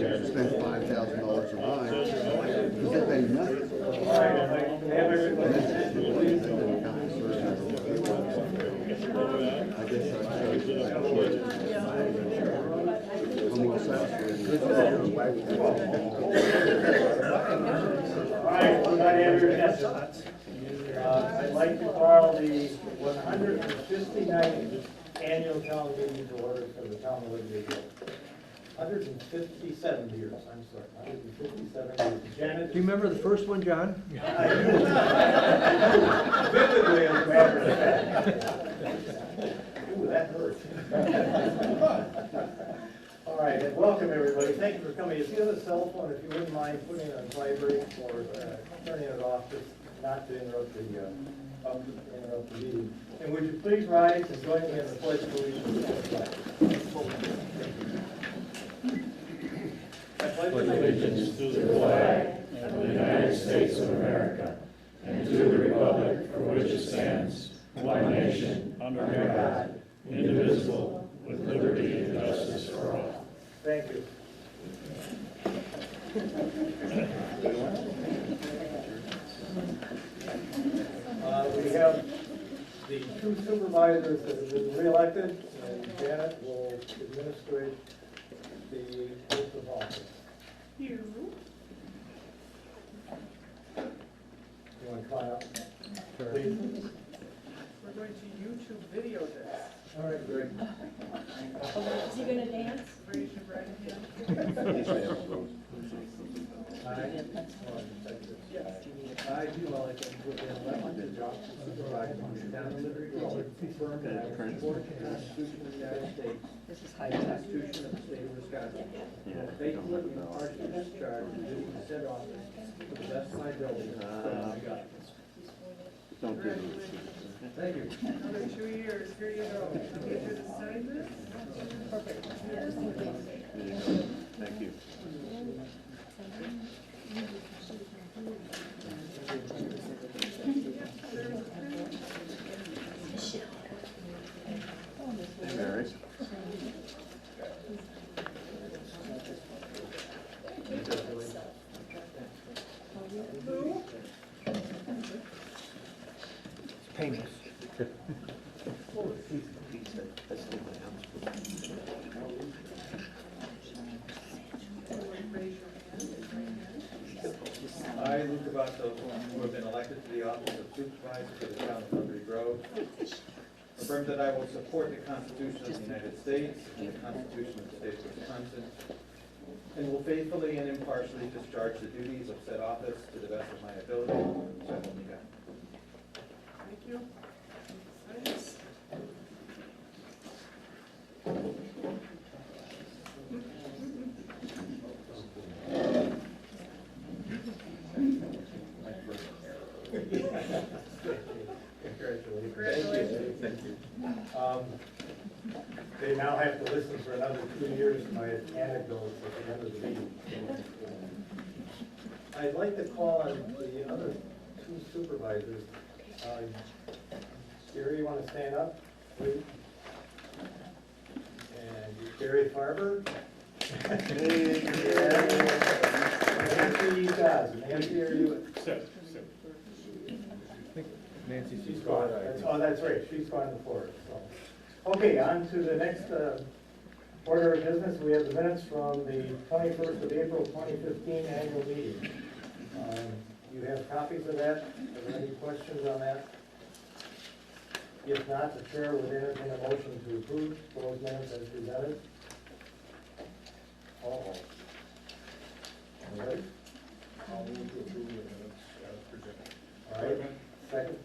spend $5,000 to buy, because they pay nothing. All right, I'd like to have everybody stand, please. I guess I'm all satisfied. All right, everybody have your attention. I'd like to call the 159th annual town meeting to order for the town of Liberty. 157 years, I'm sorry, 157 years. Janet? Do you remember the first one, John? I do. Vividly, as a matter of fact. Ooh, that hurt. All right, and welcome everybody. Thank you for coming. If you have a cell phone, if you wouldn't mind putting it on vibrate or turning it off, just not to interrupt the meeting. And would you please rise and join me in the pledge of allegiance? I pledge Allegiance to the flag of the United States of America and to the republic for which it stands, one nation, under God, indivisible, with liberty and justice for all. Thank you. We have the two supervisors that have been reelected, and Janet will administrate the oath of office. You want to come on up? Please. We're going to YouTube video this. All right, Greg. Is he gonna dance? Raise your right hand. I do all I can put in elected job to supervise on the town of Liberty Grove. Confirm that I will support the Constitution of the United States. This is The high tech. Constitution of the State of Wisconsin. Will faithfully and impartially discharge the duties of said office to the best of my ability. So help me God. Congratulations. Thank you. Another 2 years, here you go. I'll get you to sign this. Perfect. Thank you. Hey, Mary. Lou? Painless. Raise your hand. I, Lou Cavasso, who have been elected to the office of supervisor for the town of Liberty Grove, affirm that I will support the Constitution of the United States and the Constitution of the State of Wisconsin, and will faithfully and impartially discharge the duties of said office to the best of my ability, so help me God. Thank you. Sign this. Congratulations. Thank you. They now have to listen for another 2 years to my anecdotes at the end of the meeting. I'd like to call on the other two supervisors. Gary, you want to stand up, please? And Gary Farber. Nancy does. Nancy, are you? Nancy, She's gone. Oh, that's right, she's gone before us, so. Okay, on to the next order of business. We have the minutes from the 21st of April, 2015 annual meeting. You have copies of that? Are there any questions on that? If not, the chair would entertain a motion to approve those minutes as presented. All right. I'll move to approve the minutes as presented. All right, second.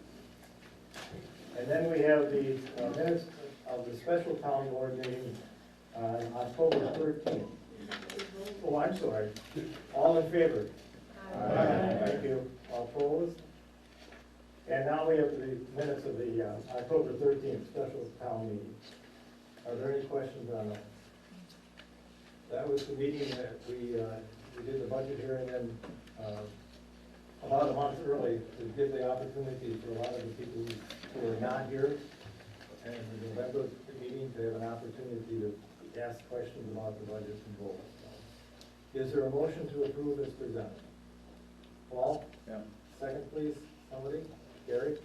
And then we have the minutes of the special town board meeting on October 13th. Oh, I'm sorry. All in favor? Aye. Thank you. All opposed? And now we have the minutes of the October 13th special town meeting. Are there any questions on that? That was the meeting that we did the budget hearing and about a month early to give the opportunity for a lot of the people who are not here and the November meeting to have an opportunity to ask questions about the budget and goals. Is there a motion to approve as presented? Paul? Yeah. Second, please, somebody? Gary?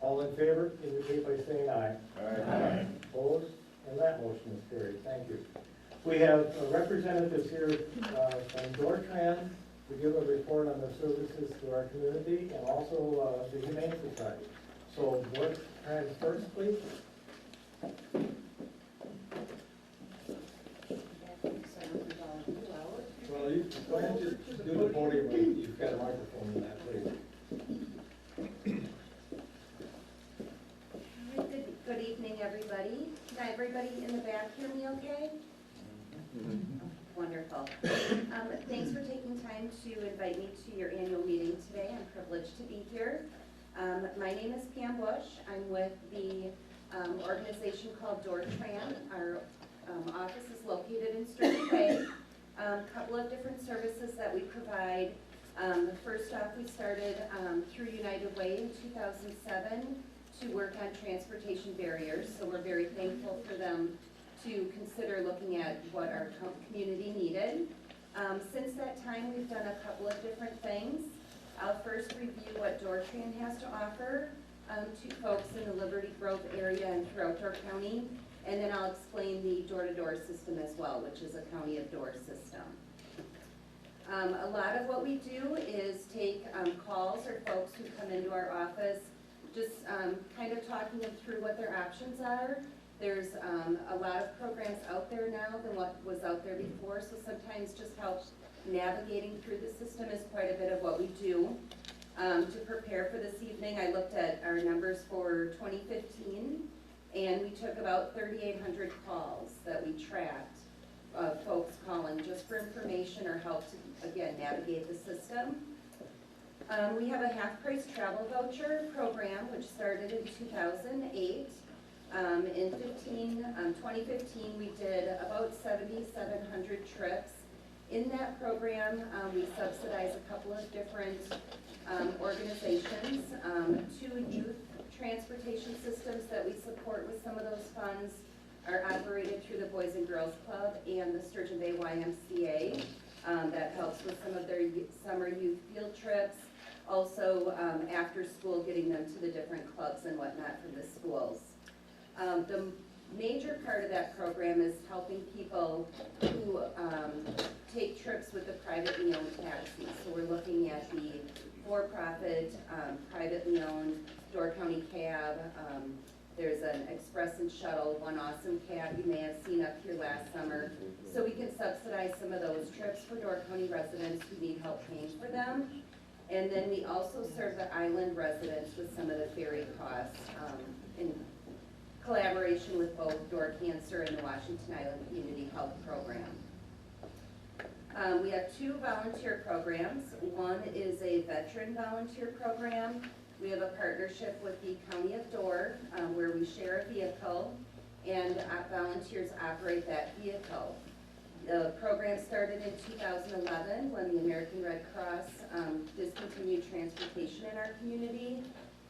All in favor, indicate by saying aye. Aye. Opposed? And that motion is carried. Thank you. We have representatives here from Dortran to give a report on their services to our community and also the Humane Society. So Dortran first, please. Well, you, go ahead and just do the podium, and you've got a microphone in that, please. Good evening, everybody. Can everybody in the back hear me okay? Wonderful. Thanks for taking time to invite me to your annual meeting today. I'm privileged to be here. My name is Pam Bush. I'm with the organization called Dortran. Our office is located in Sturgeon Bay. A couple of different services that we provide. First off, we started through United Way in 2007 to work on transportation barriers, so we're very thankful for them to consider looking at what our community needed. Since that time, we've done a couple of different things. I'll first review what Dortran has to offer to folks in the Liberty Grove area and throughout our county, and then I'll explain the door-to-door system as well, which is a county of door system. A lot of what we do is take calls or folks who come into our office, just kind of talking them through what their options are. There's a lot of programs out there now than what was out there before, so sometimes just help navigating through the system is quite a bit of what we do. To prepare for this evening, I looked at our numbers for 2015, and we took about 3,800 calls that we tracked of folks calling just for information or help to, again, navigate the system. We have a half-price travel voucher program, which started in 2008. In 2015, we did about 7,700 trips. In that program, we subsidize a couple of different organizations. 2 youth transportation systems that we support with some of those funds are operated through the Boys and Girls Club and the Sturgeon Bay YMCA. That helps with some of their summer youth field trips. Also, after school, getting them to the different clubs and whatnot from the schools. The major part of that program is helping people who take trips with the privately owned taxis. So we're looking at the for-profit, privately owned Door County Cab. There's an Express and Shuttle, One Awesome Cab you may have seen up here last summer. So we can subsidize some of those trips for Door County residents who need help paying for them. And then we also serve the island residents with some of the ferry costs in collaboration with both Door Cancer and the Washington Island Community Health Program. We have 2 volunteer programs. One is a veteran volunteer program. We have a partnership with the County of Door where we share a vehicle and volunteers operate that vehicle. The program started in 2011 when the American Red Cross discontinued transportation in our community.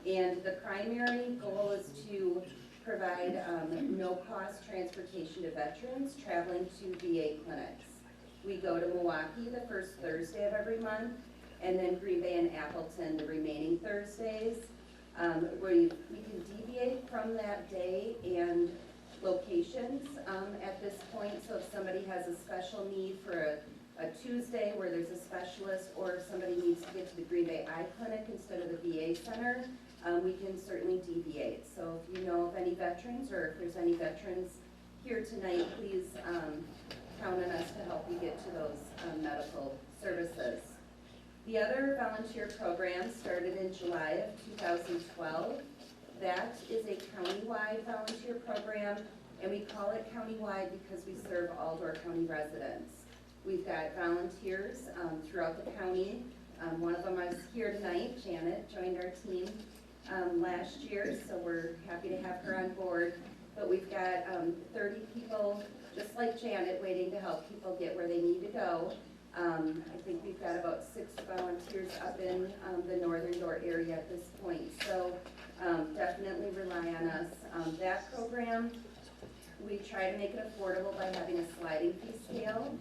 And the primary goal is to provide no-cost transportation to veterans traveling to VA clinics. We go to Milwaukee the first Thursday of every month, and then Green Bay and Appleton the remaining Thursdays. We can deviate from that day and locations at this point. So if somebody has a special need for a Tuesday where there's a specialist, or if somebody needs to get to the Green Bay Eye Clinic instead of the VA Center, we can certainly deviate. So if you know of any veterans, or if there's any veterans here tonight, please count on us to help you get to those medical services. The other volunteer program started in July of 2012. That is a countywide volunteer program, and we call it countywide because we serve all Door County residents. We've got volunteers throughout the county. One of them is here tonight. Janet joined our team last year, so we're happy to have her on board. But we've got 30 people, just like Janet, waiting to help people get where they need to go. I think we've got about 6 volunteers up in the Northern Door area at this point. So definitely rely on us. That program, we try to make it affordable by having a sliding fee scale.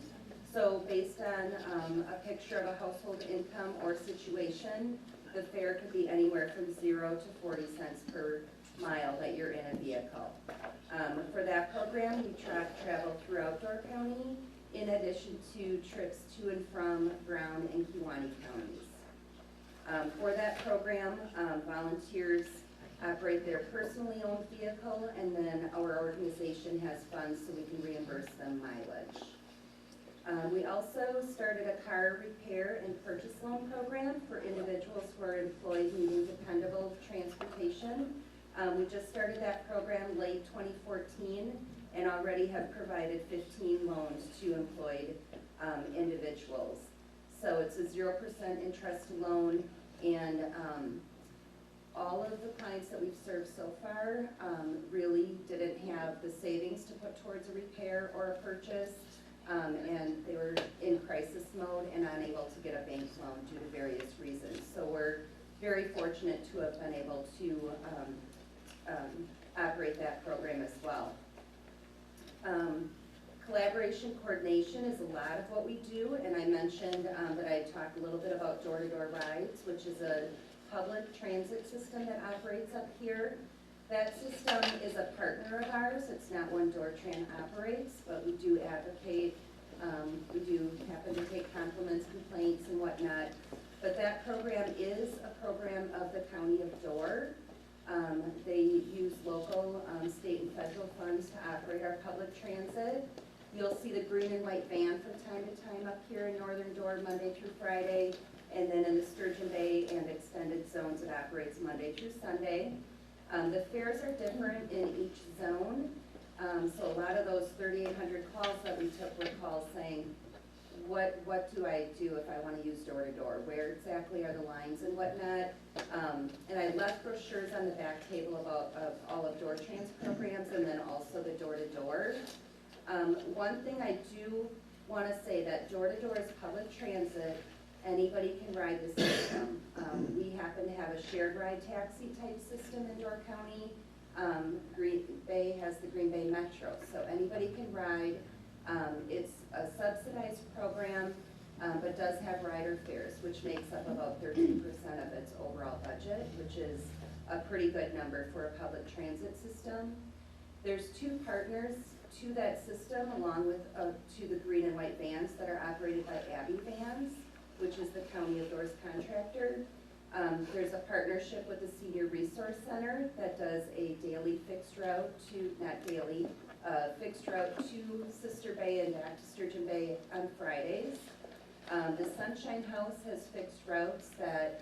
So based on a picture of a household income or situation, the fare could be anywhere from 0 to 40 cents per mile that you're in a vehicle. For that program, we travel throughout Door County in addition to trips to and from Brown and Kewaunee counties. For that program, volunteers operate their personally owned vehicle, and then our organization has funds so we can reimburse them mileage. We also started a car repair and purchase loan program for individuals who are employed needing dependable transportation. We just started that program late 2014 and already have provided 15 loans to employed individuals. So it's a 0% interest loan, and all of the clients that we've served so far really didn't have the savings to put towards a repair or a purchase. And they were in crisis mode and unable to get a bank loan due to various reasons. So we're very fortunate to have been able to operate that program as well. Collaboration coordination is a lot of what we do, and I mentioned that I talked a little bit about door-to-door rides, which is a public transit system that operates up here. That system is a partner of ours. It's not one Dortran operates, but we do advocate. We do happen to take compliments, complaints, and whatnot. But that program is a program of the County of Door. They use local, state, and federal funds to operate our public transit. You'll see the green and white van from time to time up here in Northern Door, Monday through Friday, and then in the Sturgeon Bay and extended zones, it operates Monday through Sunday. The fares are different in each zone, so a lot of those 3,800 calls that we took were calls saying, what do I do if I want to use door-to-door? Where exactly are the lines and whatnot? And I left brochures on the back table about all of Dortran's programs and then also the door-to-door. One thing I do want to say that door-to-door is public transit. Anybody can ride the system. We happen to have a shared ride taxi type system in Door County. Green Bay has the Green Bay Metro, so anybody can ride. It's a subsidized program, but does have rider fares, which makes up about 13% of its overall budget, which is a pretty good number for a public transit system. There's 2 partners to that system, along with to the green and white vans that are operated by Abbey Vans, which is the County of Door's contractor. There's a partnership with the Senior Resource Center that does a daily fixed route to, not daily, fixed route to Sister Bay and back to Sturgeon Bay on Fridays. The Sunshine House has fixed routes that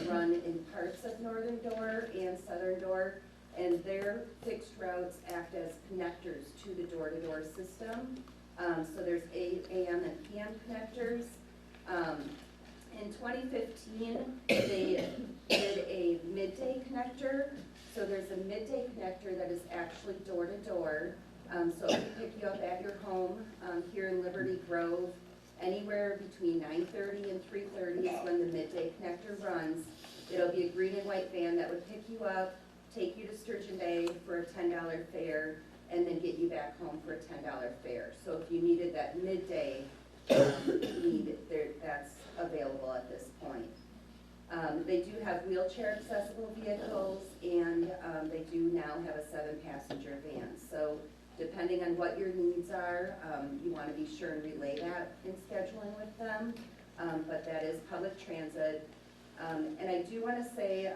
run in parts of Northern Door and Southern Door, and their fixed routes act as connectors to the door-to-door system. So there's AM and PM connectors. In 2015, they did a midday connector. So there's a midday connector that is actually door-to-door. So it can pick you up at your home here in Liberty Grove. Anywhere between 9:30 and 3:30 is when the midday connector runs. It'll be a green and white van that would pick you up, take you to Sturgeon Bay for a $10 fare, and then get you back home for a $10 fare. So if you needed that midday need, that's available at this point. They do have wheelchair accessible vehicles, and they do now have a 7-passenger van. So depending on what your needs are, you want to be sure and relay that in scheduling with them. But that is public transit. And I do want to say,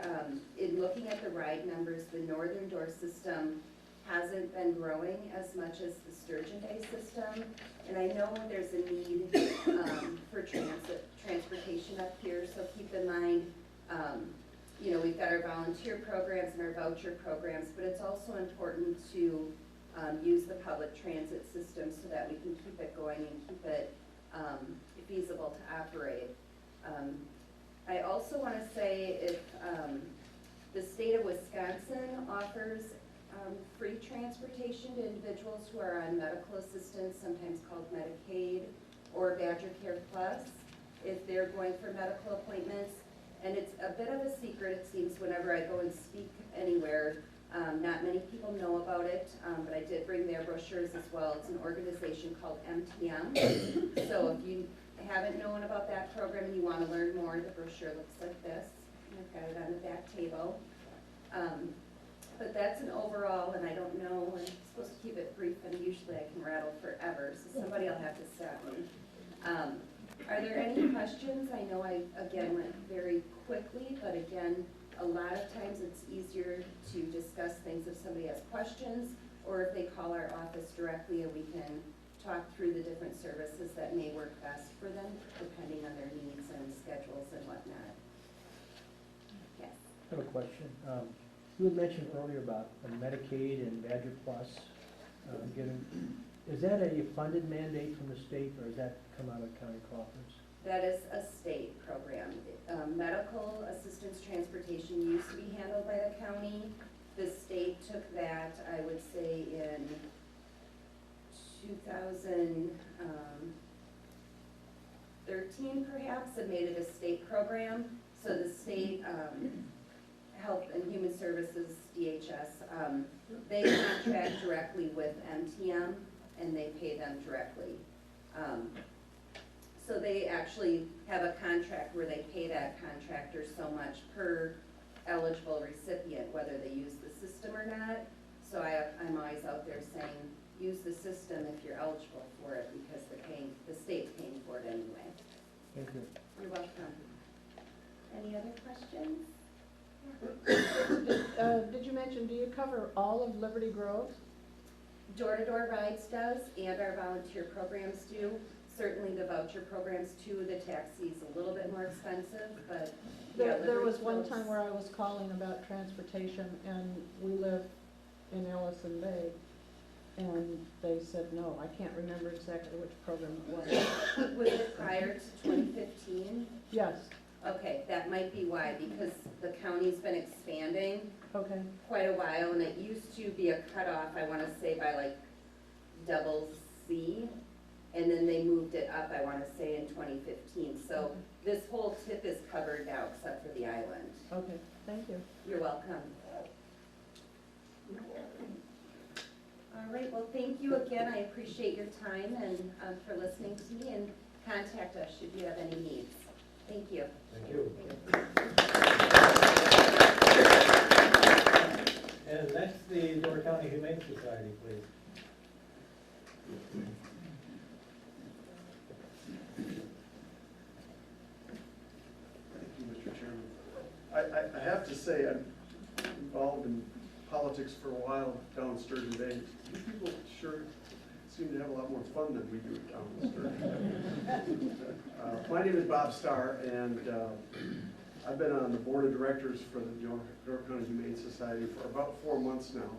in looking at the ride numbers, the Northern Door system hasn't been growing as much as the Sturgeon Bay system. And I know there's a need for transportation up here, so keep in mind, you know, we've got our volunteer programs and our voucher programs, but it's also important to use the public transit system so that we can keep it going and keep it feasible to operate. I also want to say if the state of Wisconsin offers free transportation to individuals who are on medical assistance, sometimes called Medicaid, or Badger Care Plus, if they're going for medical appointments. And it's a bit of a secret, it seems, whenever I go and speak anywhere, Not many people know about it, but I did bring their brochures as well. It's an organization called MTM. So if you haven't known about that program and you want to learn more, the brochure looks like this. I've got it on the back table. But that's an overall, and I don't know, I'm supposed to keep it brief, and usually I can rattle forever, so somebody will have to stop me. Are there any questions? I know I, again, went very quickly, but again, a lot of times it's easier to discuss things if somebody has questions, or if they call our office directly and we can talk through the different services that may work best for them, depending on their needs and schedules and whatnot. Yes. I have a question. You had mentioned earlier about Medicaid and Badger Plus, is that a funded mandate from the state, or does that come out of county coffers? That is a state program. Medical assistance transportation used to be handled by the county. The state took that, I would say, in 2013 perhaps, and made it a state program. So the state Health and Human Services, DHS, they contract directly with MTM and they pay them directly. So they actually have a contract where they pay that contractor so much per eligible recipient, whether they use the system or not. So I'm always out there saying, use the system if you're eligible for it, because the state's paying for it anyway. Thank you. You're welcome. Any other questions? Did you mention, do you cover all of Liberty Grove? Door-to-door rides does, and our volunteer programs do. Certainly the voucher programs too, the taxi's a little bit more expensive, but yeah, There was Liberty one Grove's- time where I was calling about transportation, and we live in Ellison Bay, and they said no. I can't remember exactly which program it was. Was it prior to 2015? Yes, Okay, that might be why, because the county's been expanding okay, quite a while, and it used to be a cutoff, I wanna say by like double C, and then they moved it up, I wanna say in 2015. So this whole tip is covered now, except for the island. okay, thank you. You're welcome. All right, well, thank you again. I appreciate your time and for listening to me, and contact us should you have any needs. Thank you. Thank you. And next, the Door County Humane Society, please. Thank you, Mr. Chairman. I have to say, I'm involved in politics for a while down in Sturgeon Bay. You people sure seem to have a lot more fun than we do down in Sturgeon Bay. My name is Bob Starr, and I've been on the board of directors for the Door County Humane Society for about 4 months now,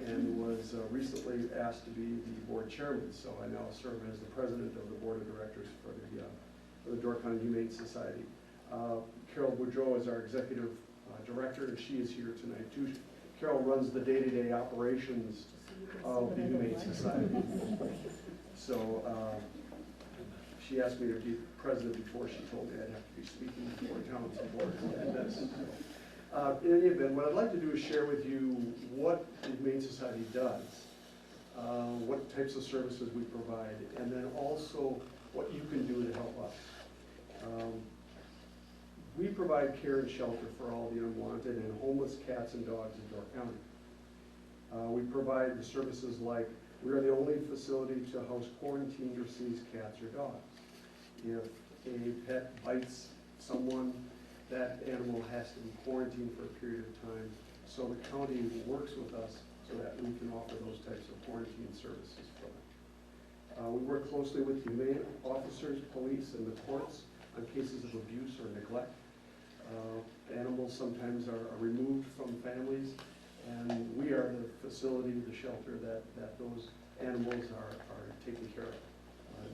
and was recently asked to be the board chairman. So I now serve as the president of the board of directors for the Door County Humane Society. Carol Boudreau is our executive director, and she is here tonight too. Carol runs the day-to-day operations of the Humane Society. So she asked me to be president before she told me I'd have to be speaking before town's board. In any event, what I'd like to do is share with you what the Humane Society does, what types of services we provide, and then also what you can do to help us. We provide care and shelter for all the unwanted and homeless cats and dogs in Door County. We provide the services like, we are the only facility to house quarantined or seized cats or dogs. If a pet bites someone, that animal has to be quarantined for a period of time. So the county works with us so that we can offer those types of quarantine services for them. We work closely with humane officers, police, and the courts on cases of abuse or neglect. Animals sometimes are removed from families, and we are the facility, the shelter that those animals are taken care of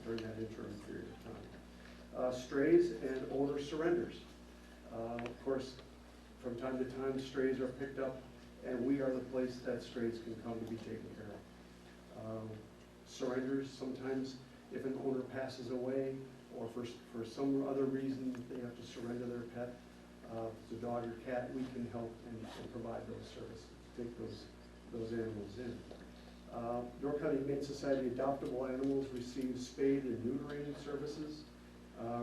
during that interim period of time. Strays and owner surrenders. Of course, from time to time, strays are picked up, and we are the place that strays can come to be taken care of. Surrenders, sometimes if an owner passes away, or for some other reason they have to surrender their pet, if it's a dog or cat, we can help and provide those services. take those animals in. Door County Humane Society Adoptable Animals receive spade and neutering services,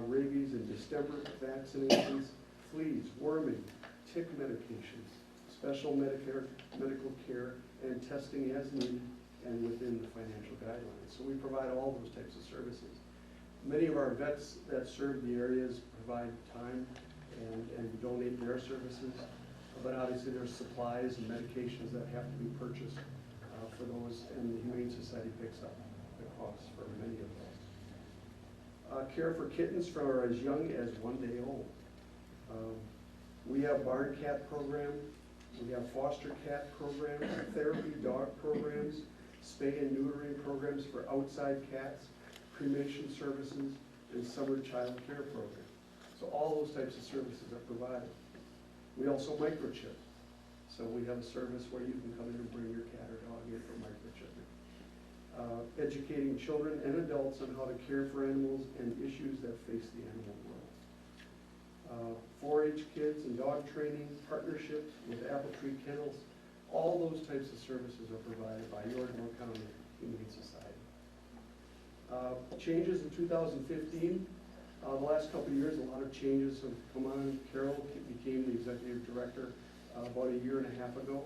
rabies and distemper vaccinations, fleas, worming, tick medications, special medical care, and testing as needed and within the financial guidelines. So we provide all those types of services. Many of our vets that serve the areas provide time and donate their services, but obviously there's supplies and medications that have to be purchased for those, and the Humane Society picks up the costs for many of those. Care for kittens from as young as 1 day old. We have barn cat program, we have foster cat programs, therapy dog programs, spay and neutering programs for outside cats, cremation services, and summer child care program. So all those types of services are provided. We also microchip. So we have a service where you can come in and bring your cat or dog in for microchipping. Educating children and adults on how to care for animals and issues that face the animal world. 4-H kids and dog training, partnerships with Apple Tree Kennels, all those types of services are provided by your Door County Humane Society. Changes in 2015, the last couple of years, a lot of changes have come on. Carol became the executive director about 1.5 years ago,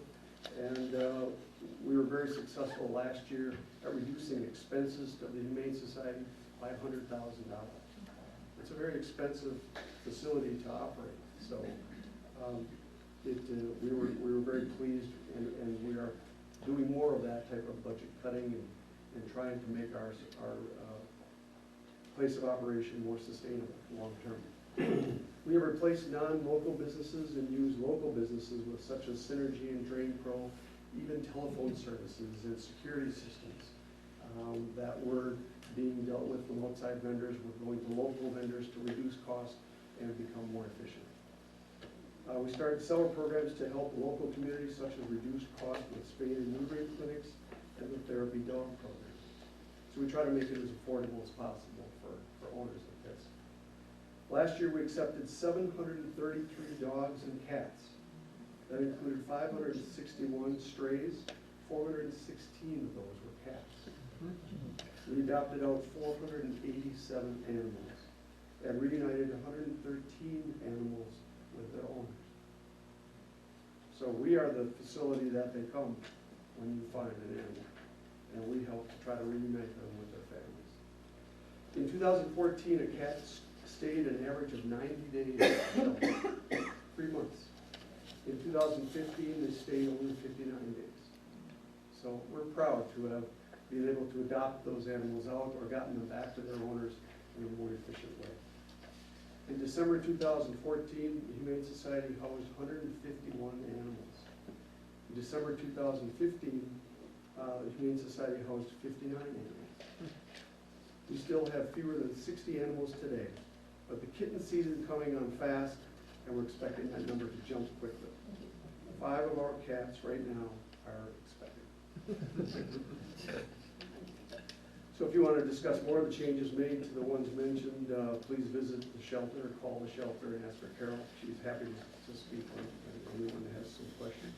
and we were very successful last year at reducing expenses to the Humane Society by $100,000. It's a very expensive facility to operate, so we were very pleased, and we are doing more of that type of budget cutting and trying to make our place of operation more sustainable long term. We have replaced non-local businesses and used local businesses with such as Synergy and Drain Pro, even telephone services and security systems that were being dealt with from outside vendors. We're going to local vendors to reduce costs and become more efficient. We started several programs to help local communities, such as reduce costs with spay and neutering clinics and the therapy dog program. So we try to make it as affordable as possible for owners of pets. Last year, we accepted 733 dogs and cats. That included 561 strays, 416 of those were cats. We adopted out 487 animals and reunited 113 animals with their owners. So we are the facility that they come when you find an animal, and we help to try to reunite them with their families. In 2014, a cat stayed an average of 90 days, 3 months. In 2015, they stayed only 59 days. So we're proud to have been able to adopt those animals out or gotten them back to their owners in a more efficient way. In December 2014, the Humane Society housed 151 animals. In December 2015, the Humane Society housed 59 animals. We still have fewer than 60 animals today, but the kitten season coming on fast, and we're expecting that number to jump quickly. 5 of our cats right now are expected. So if you want to discuss more of the changes made to the ones mentioned, please visit the shelter or call the shelter and ask for Carol. She's happy to speak on anyone that has some questions.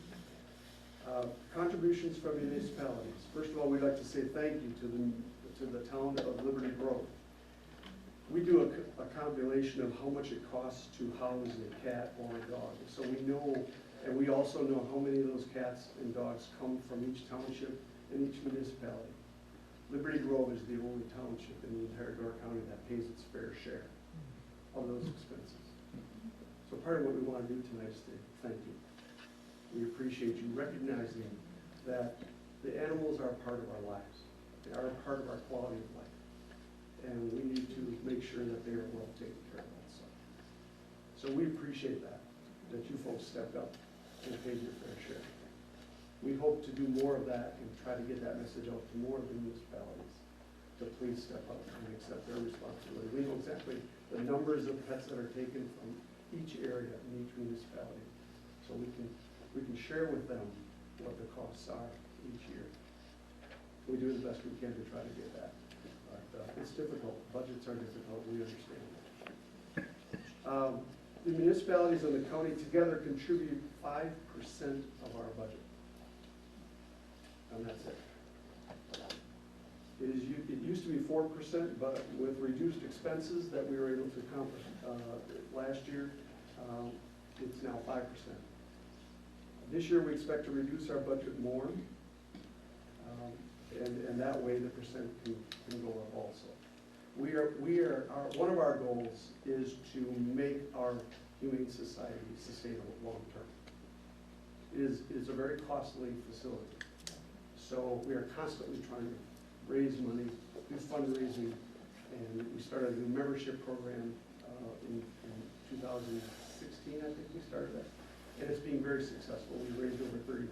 Contributions from municipalities. First of all, we'd like to say thank you to the town of Liberty Grove. We do a compilation of how much it costs to house a cat or a dog. So we know, and we also know how many of those cats and dogs come from each township and each municipality. Liberty Grove is the only township in the entire Door County that pays its fair share of those expenses. So part of what we want to do tonight is to thank you. We appreciate you recognizing that the animals are part of our lives. They are part of our quality of life. And we need to make sure that they are well taken care of also. So we appreciate that you folks stepped up and paid your fair share. We hope to do more of that and try to get that message out to more of the municipalities to please step up and accept their responsibility. We know exactly the numbers of pets that are taken from each area in each municipality, so we can share with them what the costs are each year. We do the best we can to try to get that, but it's difficult. Budgets are difficult. We understand that. The municipalities and the county together contribute 5% of our budget. to be 4%, but with reduced expenses that we were able to accomplish last year, it's now 5%. This year, we expect to reduce our budget more, and that way the percent can go up also. One of our goals is to make our humane society sustainable long-term. It's a very costly facility. So we are constantly trying to raise money, do fundraising, and we started a new membership program in 2016, I think we started that. And it's being very successful. We raised over $30,000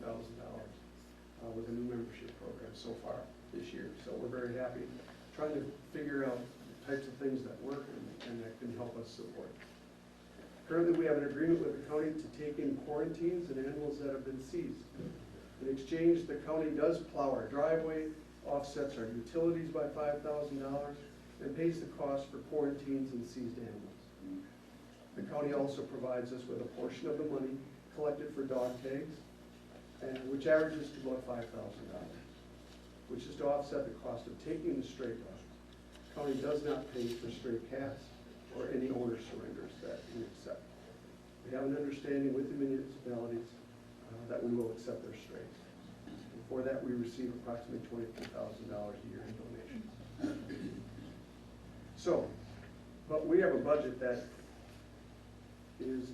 with a new membership program so far this year. So we're very happy, trying to figure out the types of things that work and that can help us support. Currently, we have an agreement with the county to take in quarantines and animals that have been seized. In exchange, the county does plow our driveway, offsets our utilities by $5,000, and pays the cost for quarantines and seized animals. The county also provides us with a portion of the money collected for dog tags, which averages to about $5,000, which is to offset the cost of taking the stray dogs. The county does not pay for stray cats or any owner surrenders that we accept. We have an understanding with the municipalities that we will accept their strays. And for that, we receive approximately $22,000 a year in donations. So, but we have a budget that is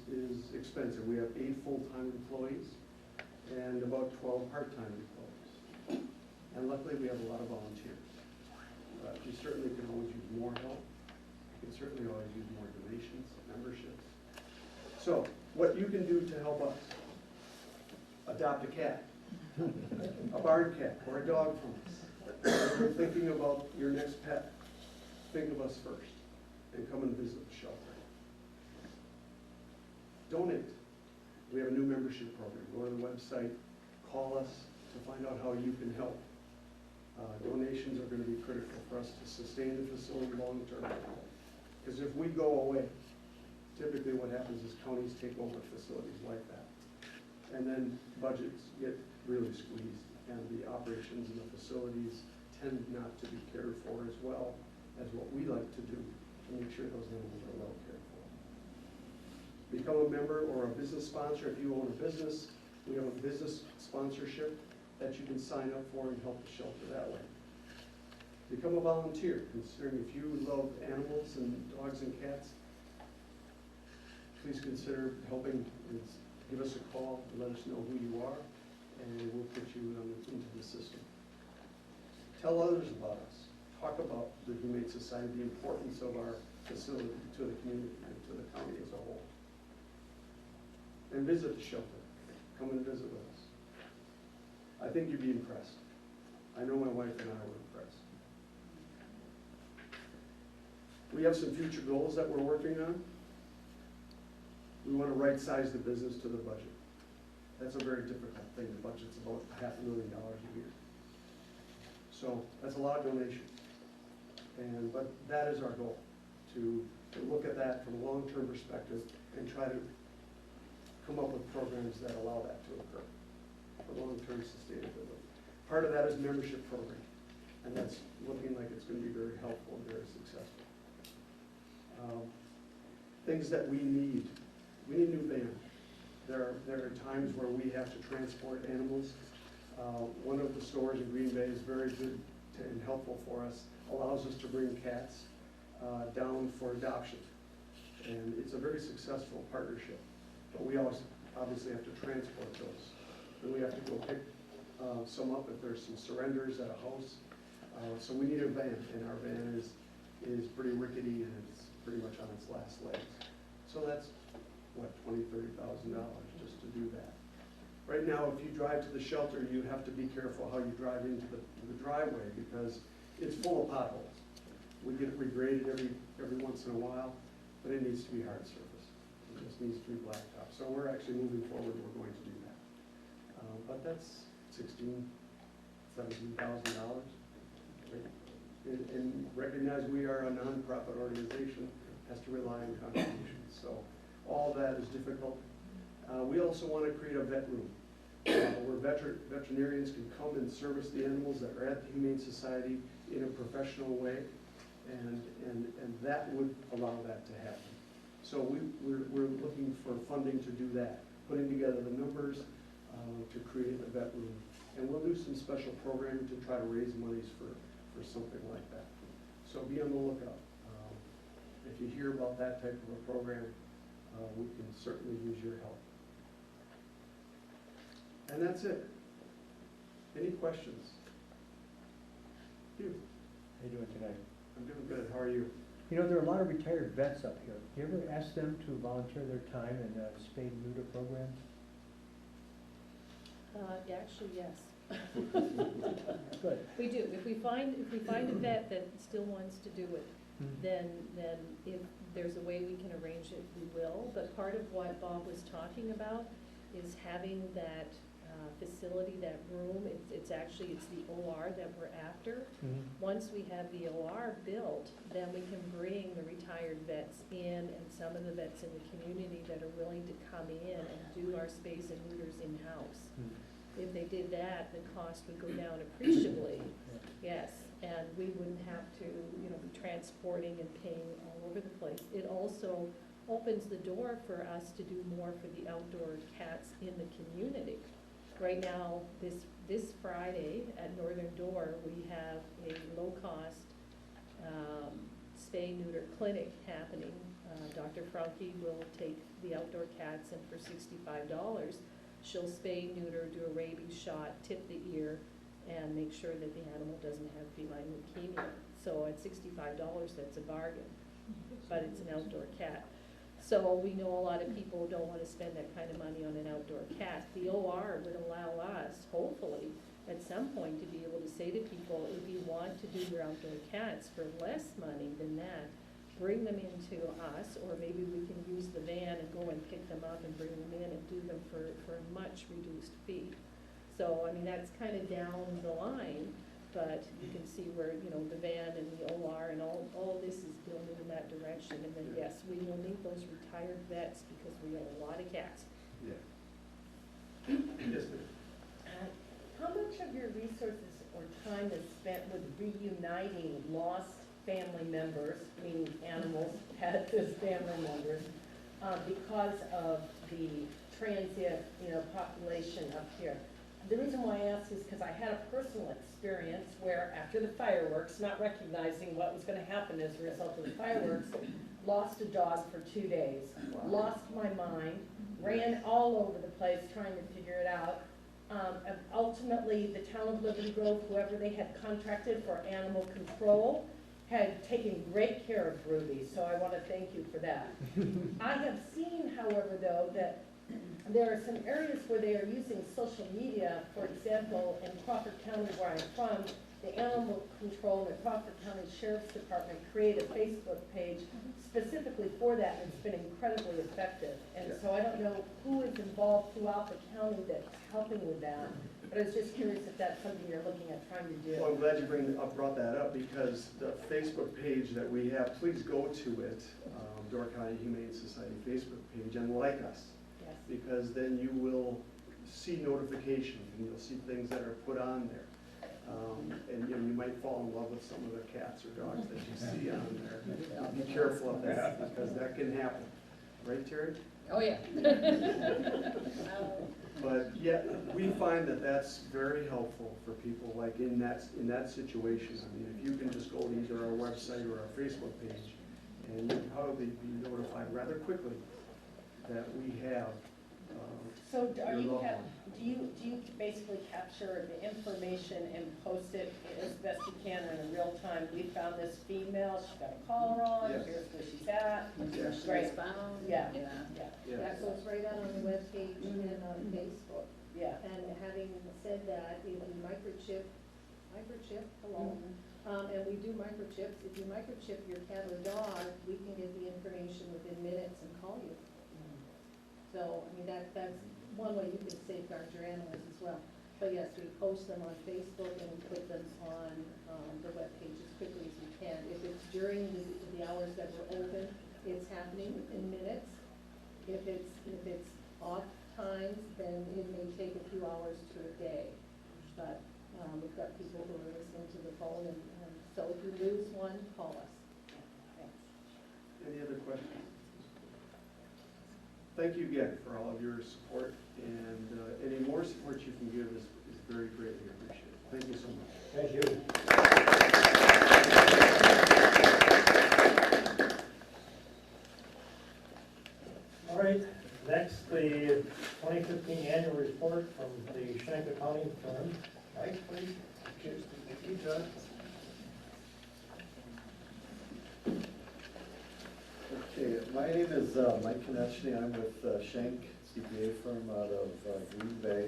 expensive. We have 8 full-time employees and about 12 part-time employees. And luckily, we have a lot of volunteers. We certainly can always use more help. You can certainly always use more donations, memberships. So, what you can do to help us: adopt a cat, a barn cat, or a dog from us. If you're thinking about your next pet, think of us first and come and visit the shelter. Donate. We have a new membership program. Go to the website, call us to find out how you can help. Donations are going to be critical for us to sustain the facility long term. Because if we go away, typically what happens is counties take over facilities like that. And then budgets get really squeezed, and the operations and the facilities tend not to be cared for as well as what we like to do to make sure those animals are well cared for. Become a member or a business sponsor. If you own a business, we have a business sponsorship that you can sign up for and help the shelter that way. Become a volunteer, considering if you love animals and dogs and cats, please consider helping. Give us a call and let us know who you are, and we'll put you into the system. Tell others about us. Talk about the Humane Society, the importance of our facility to the community and to the county as a whole. And visit the shelter. Come and visit with us. I think you'd be impressed. I know my wife and I were impressed. We have some future goals that we're working on. We want to right-size the business to the budget. That's a very difficult thing. The budget's about $500,000 a year. So that's a lot of donations. But that is our goal, to look at that from a long-term perspective and try to come up with programs that allow that to occur for long-term sustainability. Part of that is membership program, and that's looking like it's going to be very helpful and very successful. Things that we need. We need a new van. There are times where we have to transport animals. One of the stores in Green Bay is very good and helpful for us, allows us to bring cats down for adoption. And it's a very successful partnership. But we always obviously have to transport those. And we have to go pick some up if there's some surrenders at a house. So we need a van, and our van is pretty rickety and it's pretty much on its last legs. So that's, what, $20,000, $30,000 just to do that. Right now, if you drive to the shelter, you have to be careful how you drive into the driveway because it's full of potholes. We get it regraded every once in a while, but it needs to be hard surface. It just needs to be blacktop. So we're actually moving forward, we're going to do that. But that's $16,000, $17,000. And recognize we are a nonprofit organization, has to rely on contributions. So all that is difficult. We also want to create a vet room. where veterinarians can come and service the animals that are at the Humane Society in a professional way, and that would allow that to happen. So we're looking for funding to do that, putting together the numbers to create a vet room. And we'll do some special programming to try to raise monies for something like that. So be on the lookout. If you hear about that type of a program, we can certainly use your help. And that's it. Any questions? You? How you doing tonight? I'm doing good. How are you? You know, there are a lot of retired vets up here. Do you ever ask them to volunteer their time in spay and neuter programs? Actually, yes. Good. We do. If we find a vet that still wants to do it, then if there's a way we can arrange it, we will. But part of what Bob was talking about is having that facility, that room. It's the OR that we're after. Once we have the OR built, then we can bring the retired vets in and some of the vets in the community that are willing to come in and do our spays and neuters in-house. If they did that, the cost would go down appreciably, yes, and we wouldn't have to, be transporting and paying all over the place. It also opens the door for us to do more for the outdoor cats in the community. Right now, this Friday at Northern Door, we have a low-cost spay-neuter clinic happening. Dr. Franke will take the outdoor cats, and for $65, she'll spay, neuter, do a rabies shot, tip the ear, and make sure that the animal doesn't have feline leukemia. So at $65, that's a bargain, but it's an outdoor cat. So we know a lot of people don't want to spend that kind of money on an outdoor cat. The OR would allow us, hopefully, at some point to be able to say to people, if you want to do your outdoor cats for less money than that, bring them into us, or maybe we can use the van and go and pick them up and bring them in and do them for a much reduced fee. So, that's kind of down the line, but you can see where, the van and the OR and all this is building in that direction. And then, yes, we will need those retired vets because we have a lot of cats. Yeah. Yes, ma'am. How much of your resources or time is spent with reuniting lost family members, meaning animals, pets as family members, because of the transient, population up here? The reason why I ask is because I had a personal experience where after the fireworks, not recognizing what was going to happen as a result of the fireworks, lost a dog for 2 days, lost my mind, ran all over the place trying to figure it out. Ultimately, the town of Liberty Grove, whoever they had contracted for animal control, had taken great care of Ruby, so I want to thank you for that. I have seen, however, though, that there are some areas where they are using social media. For example, in Crawford County, where I'm from, the Animal Control and the Crawford County Sheriff's Department created a Facebook page specifically for that, and it's been incredibly effective. And so I don't know who is involved throughout the county that's helping with that, but I was just curious if that's something you're looking at trying to do. Well, I'm glad you brought that up, because the Facebook page that we have, please go to it, Door County Humane Society Facebook page, and like us. Yes. Because then you will see notifications, and you'll see things that are put on there. And you might fall in love with some of the cats or dogs that you see on there. Be careful of that, because that can happen. Right, Terry? Oh, yeah. But yeah, we find that that's very helpful for people like in that situation. If you can just go to either our website or our Facebook page, and you'll probably be notified rather quickly that we have So are your you loved one. do you basically capture the information and post it as best you can in real time? We found this female, she got a collar on, Yes. here's where she's at. Yes. Great. Yeah. Yes. That goes right out on the webpage and on Facebook. Yeah. And having said that, if you microchip, hello, and we do microchips, if you microchip your cat or dog, we can get the information within minutes and call you. So, that's one way you can safeguard your animals as well. But yes, we post them on Facebook and we put them on the webpage as quickly as we can. If it's during the hours that we're open, it's happening in minutes. If it's off times, then it may take a few hours to a day. But we've got people who are listening to the phone, and so if you lose one, call us. Thanks. Any other questions? Thank you again for all of your support, and any more support you can give is very greatly appreciated. Thank you so much. Thank you. All right, next, the 2015 annual report from the Schenck Accounting Firm. Mike, please. Thank you, John. Okay, my name is Mike Konechny. I'm with Schenck CPA firm out of Green Bay.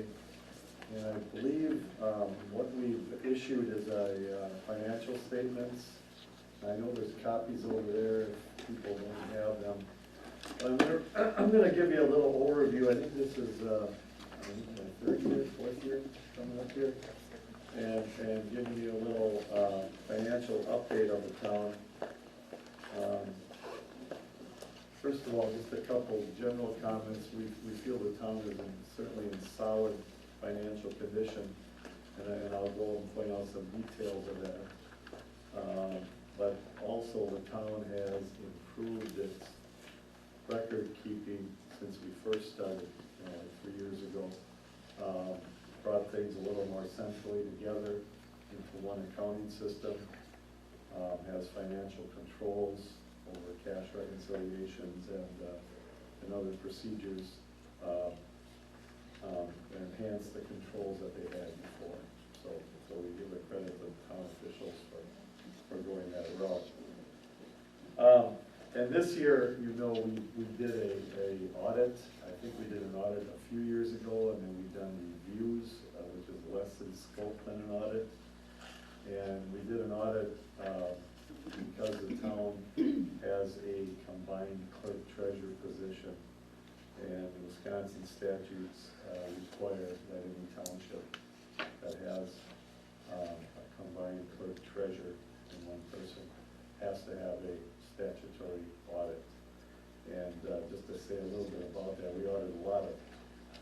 And I believe what we've issued is a financial statements. I know there's copies over there if people don't have them. I'm gonna give you a little overview. I think this is my third year, fourth year coming up here. And giving you a little financial update of the town. First of all, just a couple general comments. We feel the town is certainly in solid financial condition, and I'll go and point out some details of that. But also the town has improved its record keeping since we first started 3 years ago. Brought things a little more centrally together into one accounting system. Has financial controls over cash reconciliations and other procedures. Enhance the controls that they had before. So we give a credit to the town officials for going that route. And this year, we did a audit. I think we did an audit a few years ago, and then we've done reviews, which is less in scope than an audit. And we did an audit because the town has a combined clerk-treasurer position, and the Wisconsin statutes require that any township that has a combined clerk-treasurer in one person has to have a statutory audit. And just to say a little bit about that, we audited a lot of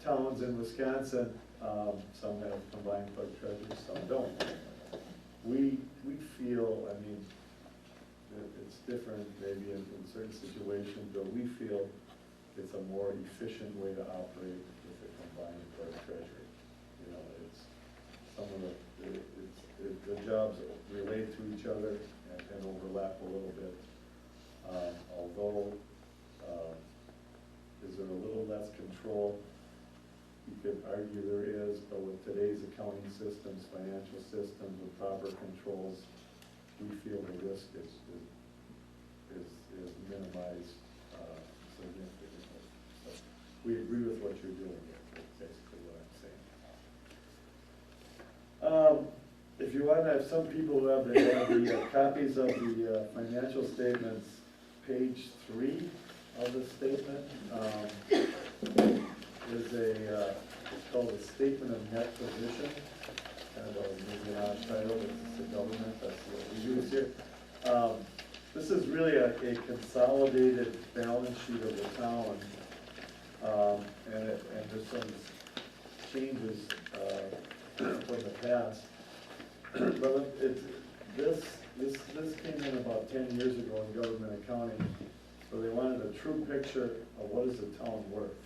towns in Wisconsin. Some have combined clerk-treasurers, some don't. We feel, it's different maybe in certain situations, but we feel it's a more efficient way to operate with a combined clerk-treasurer. It's some of the jobs relate to each other and overlap a little bit. Although, is there a little less control? You could argue there is, but with today's accounting systems, financial systems, with proper controls, we feel the risk is minimized significantly. So we agree with what you're doing here, that's basically what I'm saying. If you want to have some people who have the copies of the financial statements, page 3 of the statement is it's called a statement of net position. Kind of maybe an odd title, but it's the government, that's what we use here. This is really a consolidated balance sheet of the town, and there's some changes from the past. But this came in about 10 years ago in government accounting, so they wanted a true picture of what is the town worth.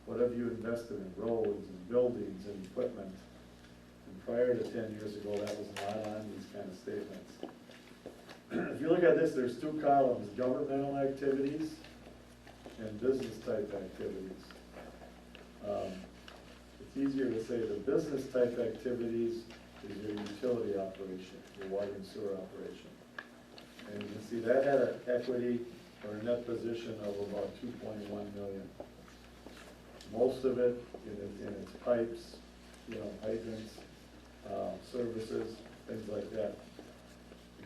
What have you invested in roads and buildings and equipment? And prior to 10 years ago, that was not on these kind of statements. If you look at this, there's 2 columns, governmental activities and business type activities. It's easier to say the business type activities is your utility operation, your water and sewer operation. And you can see that had an equity or a net position of about 2.1 million. Most of it in its pipes, hydrants, services, things like that.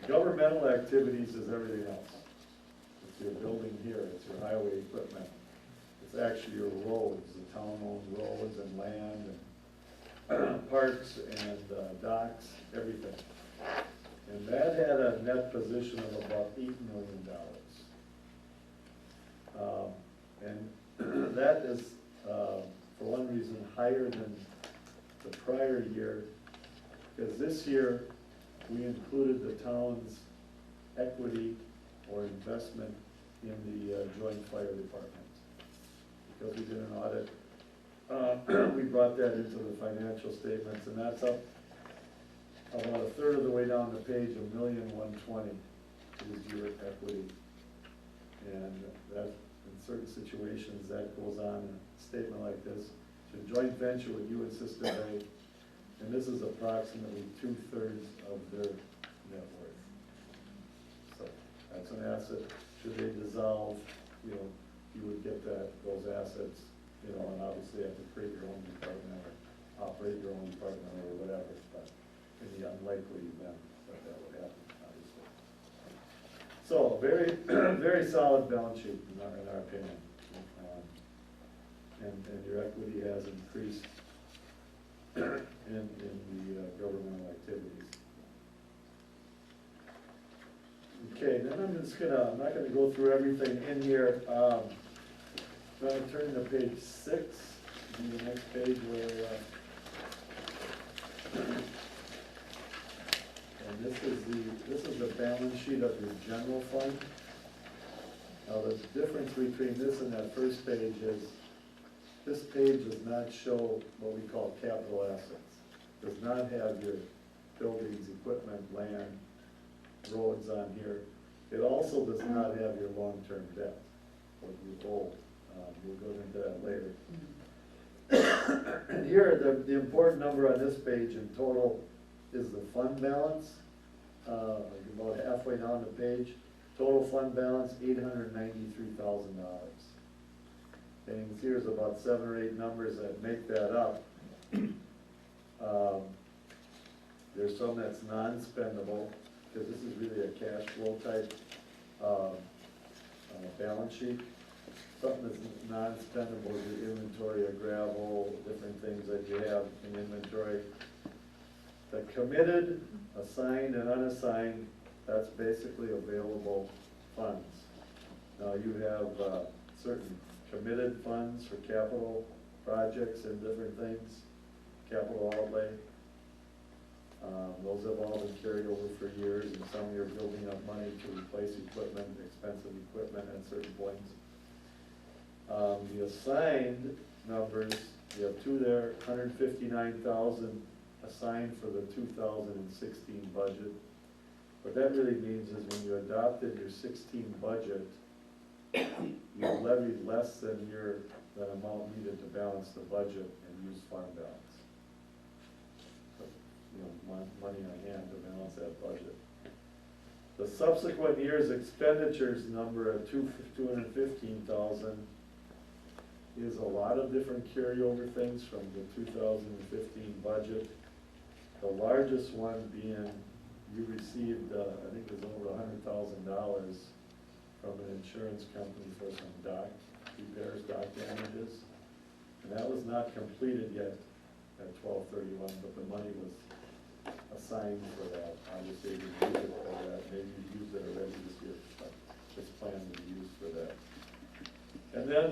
Governmental activities is everything else. It's your building here, it's your highway equipment. It's actually your roads, the town-owned roads and land and parks and docks, everything. And that had a net position of about $8 million. And that is for one reason, higher than the prior year, because this year, we included the town's equity or investment in the joint fire department. Because we did an audit, we brought that into the financial statements, and that's up about a third of the way down the page, $1,120,000 is your equity. And that, in certain situations, that goes on in a statement like this. It's a joint venture with you and Sister Bay, and this is approximately 2/3 of their net worth. So that's an asset. Should they dissolve, you know, you would get those assets, you know, and obviously have to create your own department or operate your own department or whatever, but in the unlikely event that that would happen, obviously. So, very, very solid balance sheet in our opinion. And your equity has increased in the governmental activities. Okay, then I'm not gonna go through everything in here. I'm gonna turn to page 6, the next page where, and this is the balance sheet of your general fund. Now, the difference between this and that first page is, this page does not show what we call capital assets. Does not have your buildings, equipment, land, roads on here. It also does not have your long-term debt, what you hold. We'll go into that later. And here, the important number on this page in total is the fund balance. Like about halfway down the page, total fund balance, $893,000. And you can see there's about 7 or 8 numbers that make that up. There's some that's non-spendable, because this is really a cash flow type balance sheet. Something that's non-spendable is your inventory of gravel, different things that you have in inventory. The committed, assigned, and unassigned, that's basically available funds. Now you have certain committed funds for capital projects and different things, capital outlay. Those have all been carried over for years, and some you're building up money to replace equipment, expensive equipment at certain points. The assigned numbers, you have 2 there, 159,000 assigned for the 2016 budget. What that really means is when you adopted your 16 budget, you levied less than the amount needed to balance the budget and use fund balance. You know, money on hand to balance that budget. The subsequent year's expenditures number at 215,000 is a lot of different carryover things from the 2015 budget. The largest one being you received, I think it was over $100,000 from an insurance company for some dock repairs, dock damages. And that was not completed yet at 12/31, but the money was assigned for that. Obviously, you use it for that. Maybe you used it already this year, but it's planned to be used for that. And then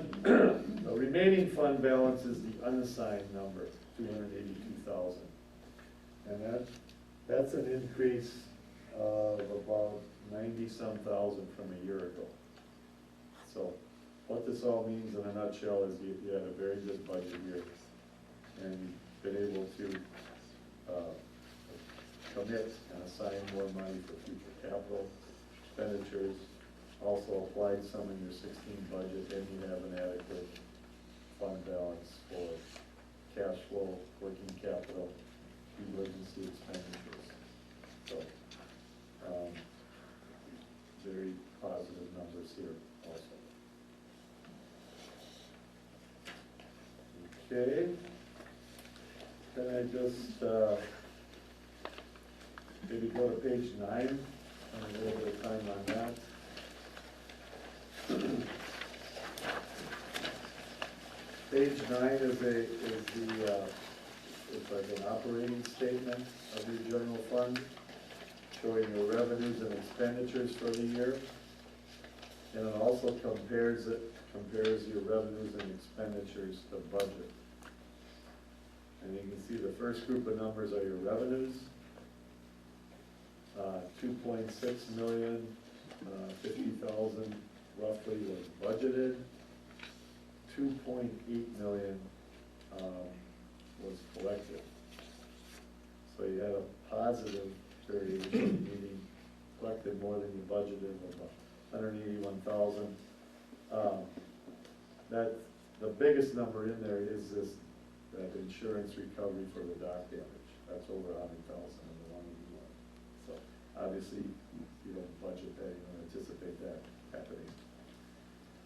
the remaining fund balance is the unassigned number, 282,000. And that's an increase of about 90-some thousand from a year ago. So what this all means in a nutshell is you had a very good budget year, and you've been able to commit and assign more money for future capital expenditures. Also applied some in your 16 budget, and you have an adequate fund balance for cash flow, working capital, emergency expenditures. So, very positive numbers here also. Okay. Can I just maybe go to page 9, and a little bit of time on that. Page 9 it's like an operating statement of your general fund, showing your revenues and expenditures for the year. And it also compares your revenues and expenditures to budget. And you can see the first group of numbers are your revenues. 2.6 million, 50,000 roughly was budgeted. 2.8 million was collected. So you had a positive variation, meaning collected more than you budgeted of 181,000. That, the biggest number in there is this, that insurance recovery for the dock damage. That's over 100,000 in the 181. So obviously, you don't budget that, you don't anticipate that happening.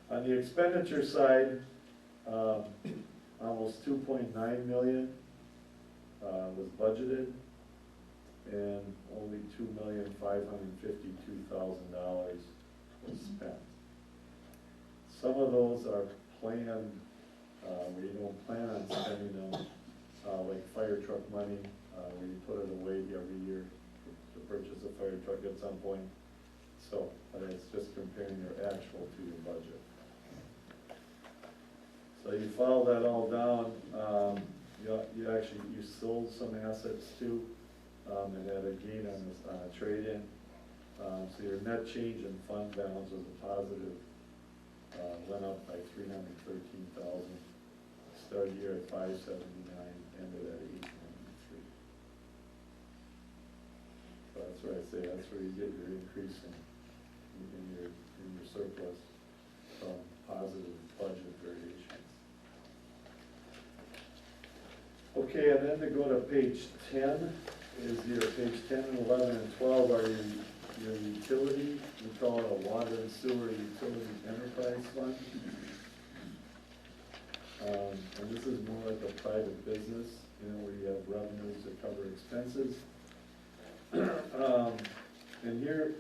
On the expenditure side, almost 2.9 million was budgeted, and only $2,552,000 was spent. Some of those are planned, where you don't plan on spending them, like fire truck money, where you put it away every year to purchase a fire truck at some point. So, but it's just comparing your actual to your budget. So you follow that all down, you actually, you sold some assets too, and had a gain on this, trade-in. So your net change in fund balance was a positive, went up by 313,000. Started year at 579, ended at 893. So that's where I say, that's where you get your increase in your surplus from positive budget variations. Okay, and then to go to page 10 is your page 10 and 11 and 12 are your utility. We call it a water and sewer utility enterprise fund. And this is more like a private business, you know, where you have revenues that cover expenses. And here,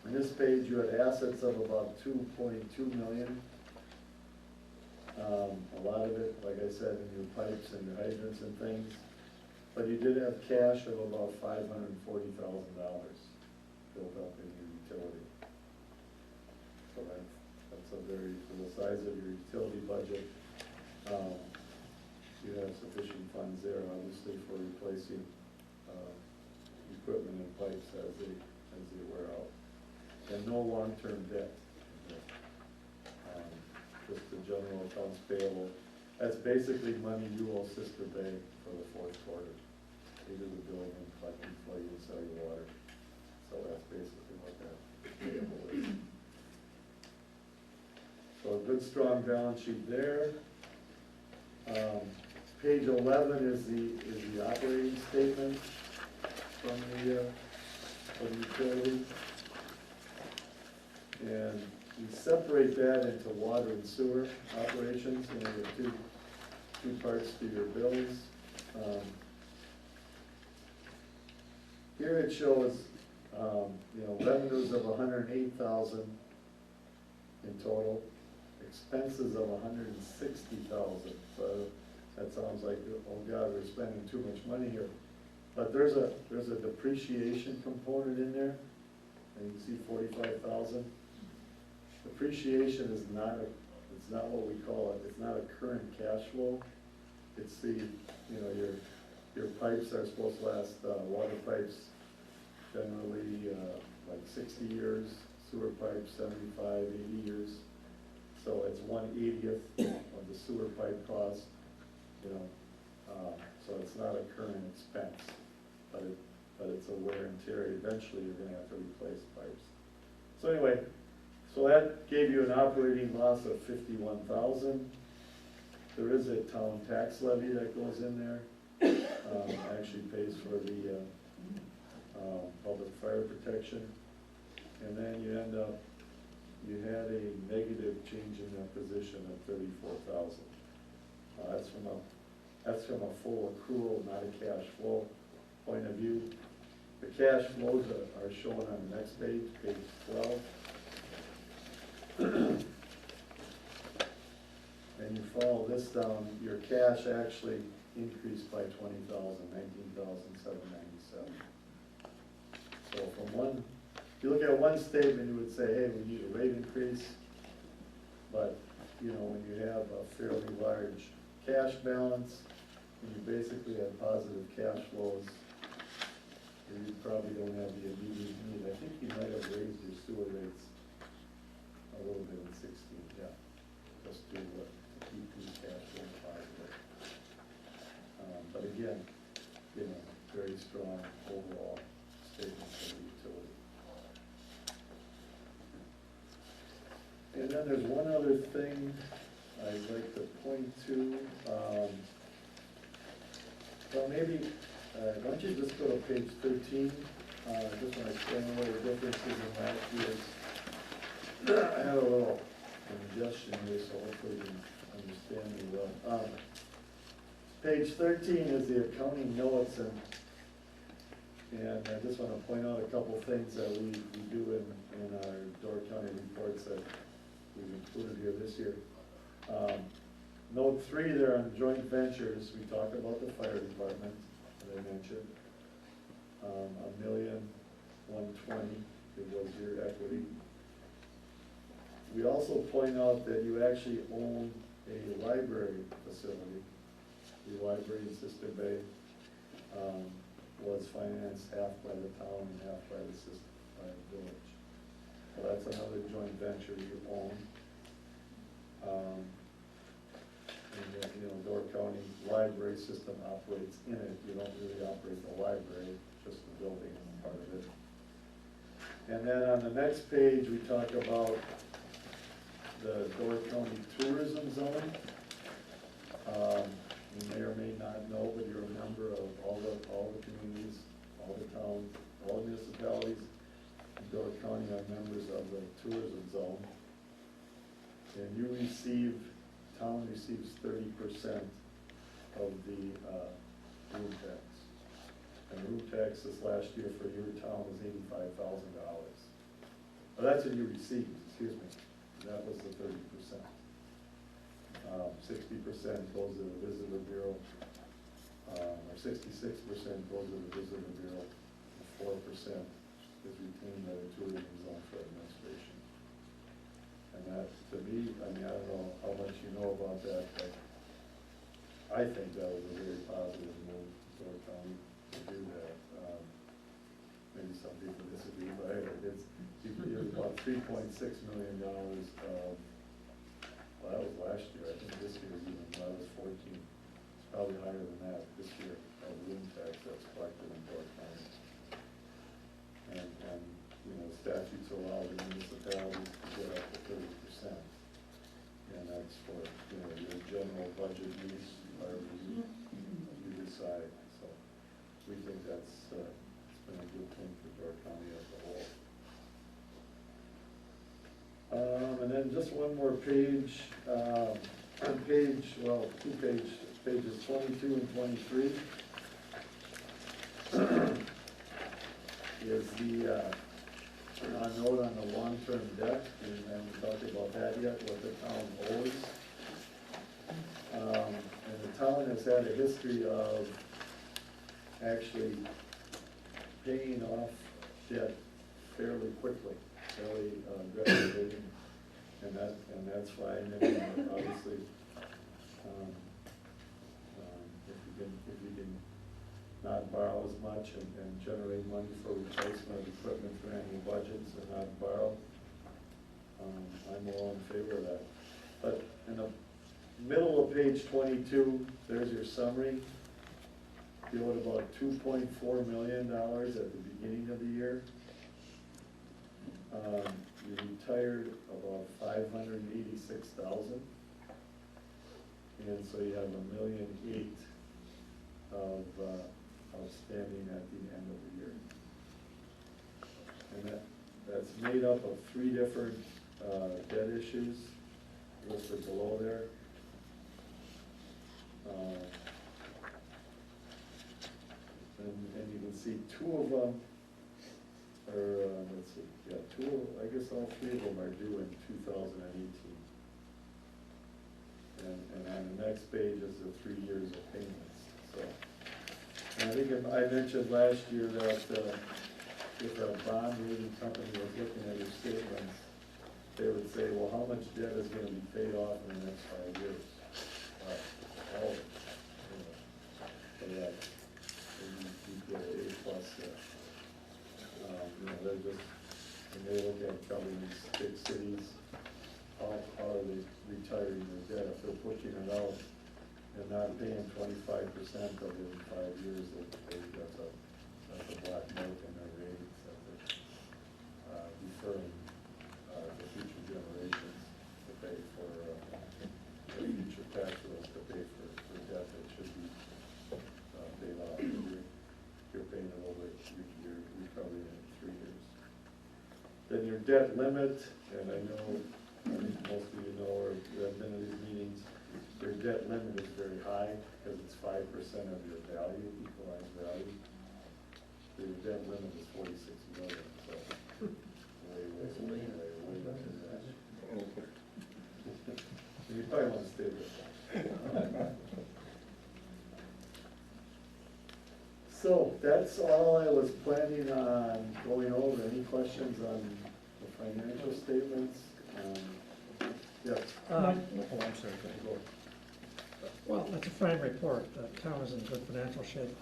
on this page, you had assets of about 2.2 million. A lot of it, like I said, in your pipes and your hydrants and things. But you did have cash of about $540,000 built up in your utility. So that's a very, for the size of your utility budget, you have sufficient funds there, obviously, for replacing equipment and pipes as they wear out. And no long-term debt. Just the general accounts payable. That's basically money you owe Sister Bay for the fourth quarter. They do the billing and collecting for you and sell your water. So that's basically what that payable is. So a good strong balance sheet there. Page 11 is the operating statement from the utility. And we separate that into water and sewer operations, and there are two parts to your bills. Here it shows, revenues of 108,000 in total, expenses of 160,000. So that sounds like, oh God, we're spending too much money here. But there's a depreciation component in there, and you can see 45,000. Depreciation is it's not what we call it, it's not a current cash flow. It's the, your pipes are supposed to last, water pipes generally like 60 years, sewer pipes 75, 80 years. So it's 1/80th of the sewer pipe cost, so it's not a current expense, but it's a wear and tear. Eventually you're gonna have to replace pipes. So anyway, so that gave you an operating loss of 51,000. There is a town tax levy that goes in there. Actually pays for the public fire protection. And then you end up, you had a negative change in that position of 34,000. That's from a full accrual, not a cash flow point of view. The cash flows are shown on the next page, page 12. And you follow this down, your cash actually increased by 20,000, 19,797. So from one, if you look at one statement, you would say, hey, we need a rate increase. But, when you have a fairly large cash balance and you basically have positive cash flows, you probably don't have the immediate need. I think you might have raised your sewer rates a little bit in 16, yeah, just to keep the cash flow positive. But again, you know, very strong overall statement for the utility. And then there's one other thing I'd like to point to. Well, maybe, why don't you just go to page 13, just want to explain what the differences in last year's. I had a little ingestion here, so hopefully you can understand me well. Page 13 is the accounting notes, and I just want to point out a couple things that we do in our Door County reports that we've included here this year. Note 3 there on joint ventures, we talk about the fire department, that I mentioned. $1,120,000, it was your equity. We also point out that you actually own a library facility. The library in Sister Bay was financed half by the town and half by the village. So that's another joint venture you own. And then, you know, Door County library system operates in it. You don't really operate the library, just the building part of it. And then on the next page, we talk about the Door County tourism zone. You may or may not know, but you're a member of all the communities, all the towns, all the municipalities in Door County are members of the tourism zone. And you town receives 30% of the room tax. And room tax this last year for your town was $85,000. Oh, that's what you received, excuse me. That was the 30%. 60% goes to the visitor bureau, or 66% goes to the visitor bureau, and 4% is retained by the tourism zone for administration. And that, to me, I mean, I don't know how much you know about that, but I think that was a very positive move for the county to do that. Maybe some people disagree, but it's about $3.6 million of, well, that was last year. I think this year's even, that was 14. It's probably higher than that this year, of room tax that's collected in Door County. And, you know, statutes allow the municipalities to get up to 30%. And that's for, you know, your general budget use, whatever you decide. So we think that's, it's been a good thing for Door County as a whole. And then just one more page, on pages 22 and 23 is the note on the long-term debt, and we haven't talked about that yet, what the town owes. And the town has had a history of actually paying off debt fairly quickly, fairly aggressively, and that's fine. I mean, obviously, if you can not borrow as much and generate money for replacement of equipment for annual budgets and not borrow, I'm all in favor of that. But in the middle of page 22, there's your summary. You owed about $2.4 million at the beginning of the year. You retired about $586,000, and so you have $1.8 million of outstanding at the end of the year. And that's made up of 3 different debt issues listed below there. And you can see 2 of them are, let's see, yeah, 2, I guess all 3 of them are due in 2018. And on the next page is the 3 years of payments. So, and I think I mentioned last year that if a bond rating company was looking at your statements, they would say, well, how much debt is going to be paid off in the next 5 years? All of it. that, we get an A plus there. They're just, when they look at governments, big cities, how are they retiring their debt? If they're pushing it out and not paying 25% of it in 5 years, that's a black mark in their ratings, that they're deferring the future generations to pay for, the future tax rolls to pay for debt that should be paid off. You're paying it over, you're recovering it in 3 years. Then your debt limit, and I think most of you know or have been to these meetings, your debt limit is very high because it's 5% of your value, equalized value. So your debt limit is 46 million, so way less than that. You probably want to stay with that. So that's all I was planning on going over. Any questions on the financial statements? Yes. Oh, I'm sorry. Go. Well, it's a fine report. The town is in good financial shape.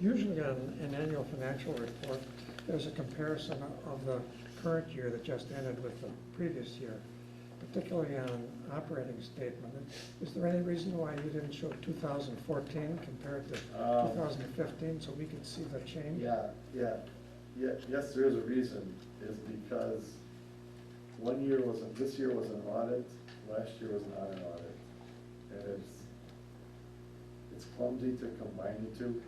Usually on an annual financial report, there's a comparison of the current year that just ended with the previous year, particularly on operating statement. Is there any reason why you didn't show 2014 compared to 2015 so we could see the change? Yes, there is a reason, is because this year was an audit, last year was not an audit. And it's clumsy to combine the two,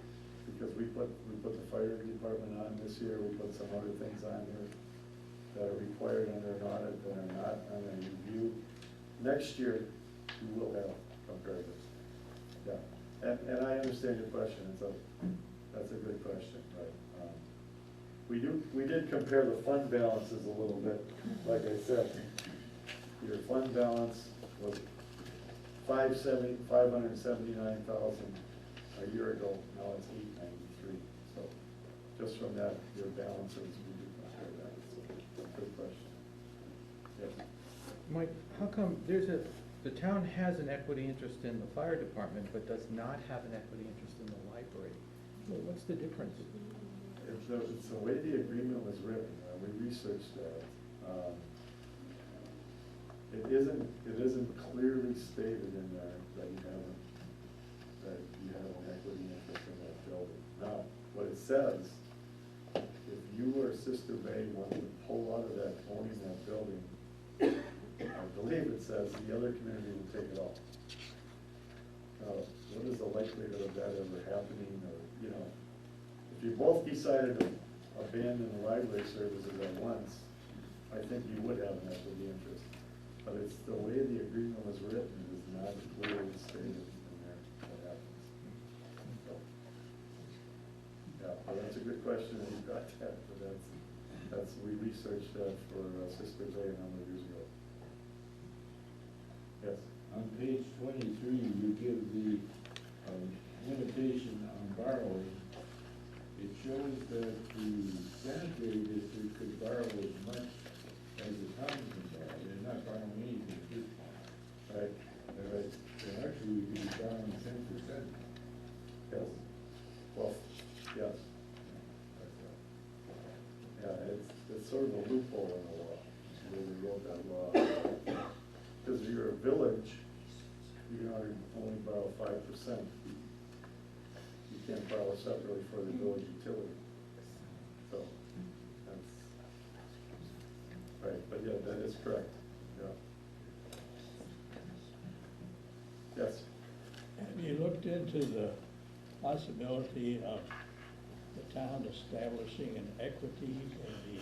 because we put the fire department on this year, we put some other things on here that are required under an audit that are not on a review. Next year, we will have comparatives. Yeah, and I understand your question, that's a good question, right? We did compare the fund balances a little bit, like I said. Your fund balance was $579,000 a year ago, now it's $893. So just from that, your balances, we did compare that, so good question. Yes. Mike, how come the town has an equity interest in the fire department, but does not have an equity interest in the library? Well, what's the difference? It's the way the agreement was written, we researched that. It isn't clearly stated in there that you have an equity interest in that building. Now, what it says, if you or Sister Bay wanted to pull out of that, owning that building, I believe it says the other community will take it all. Now, what is the likelihood of that ever happening, or, if you both decided to abandon the library services at once, I think you would have an equity interest. But it's the way the agreement was written, it is not clearly stated in there what happens. So, yeah, well, that's a good question that you got that, but we researched that for Sister Bay a number of years ago. Yes? On page 23, you give the limitation on borrowing. It shows that the sanitary district could borrow as much as the town can borrow. They're not borrowing anything at this point. Right. Right. So actually, we could be borrowing 10%. Yes. Well, yes. Yeah, it's sort of a loophole in the law, the way we wrote that law. Because if you're a village, you can only borrow 5%. You can't borrow separately for the village utility. So, that's, right, but yeah, that is correct, yeah. Yes? Have you looked into the possibility of the town establishing an equity in the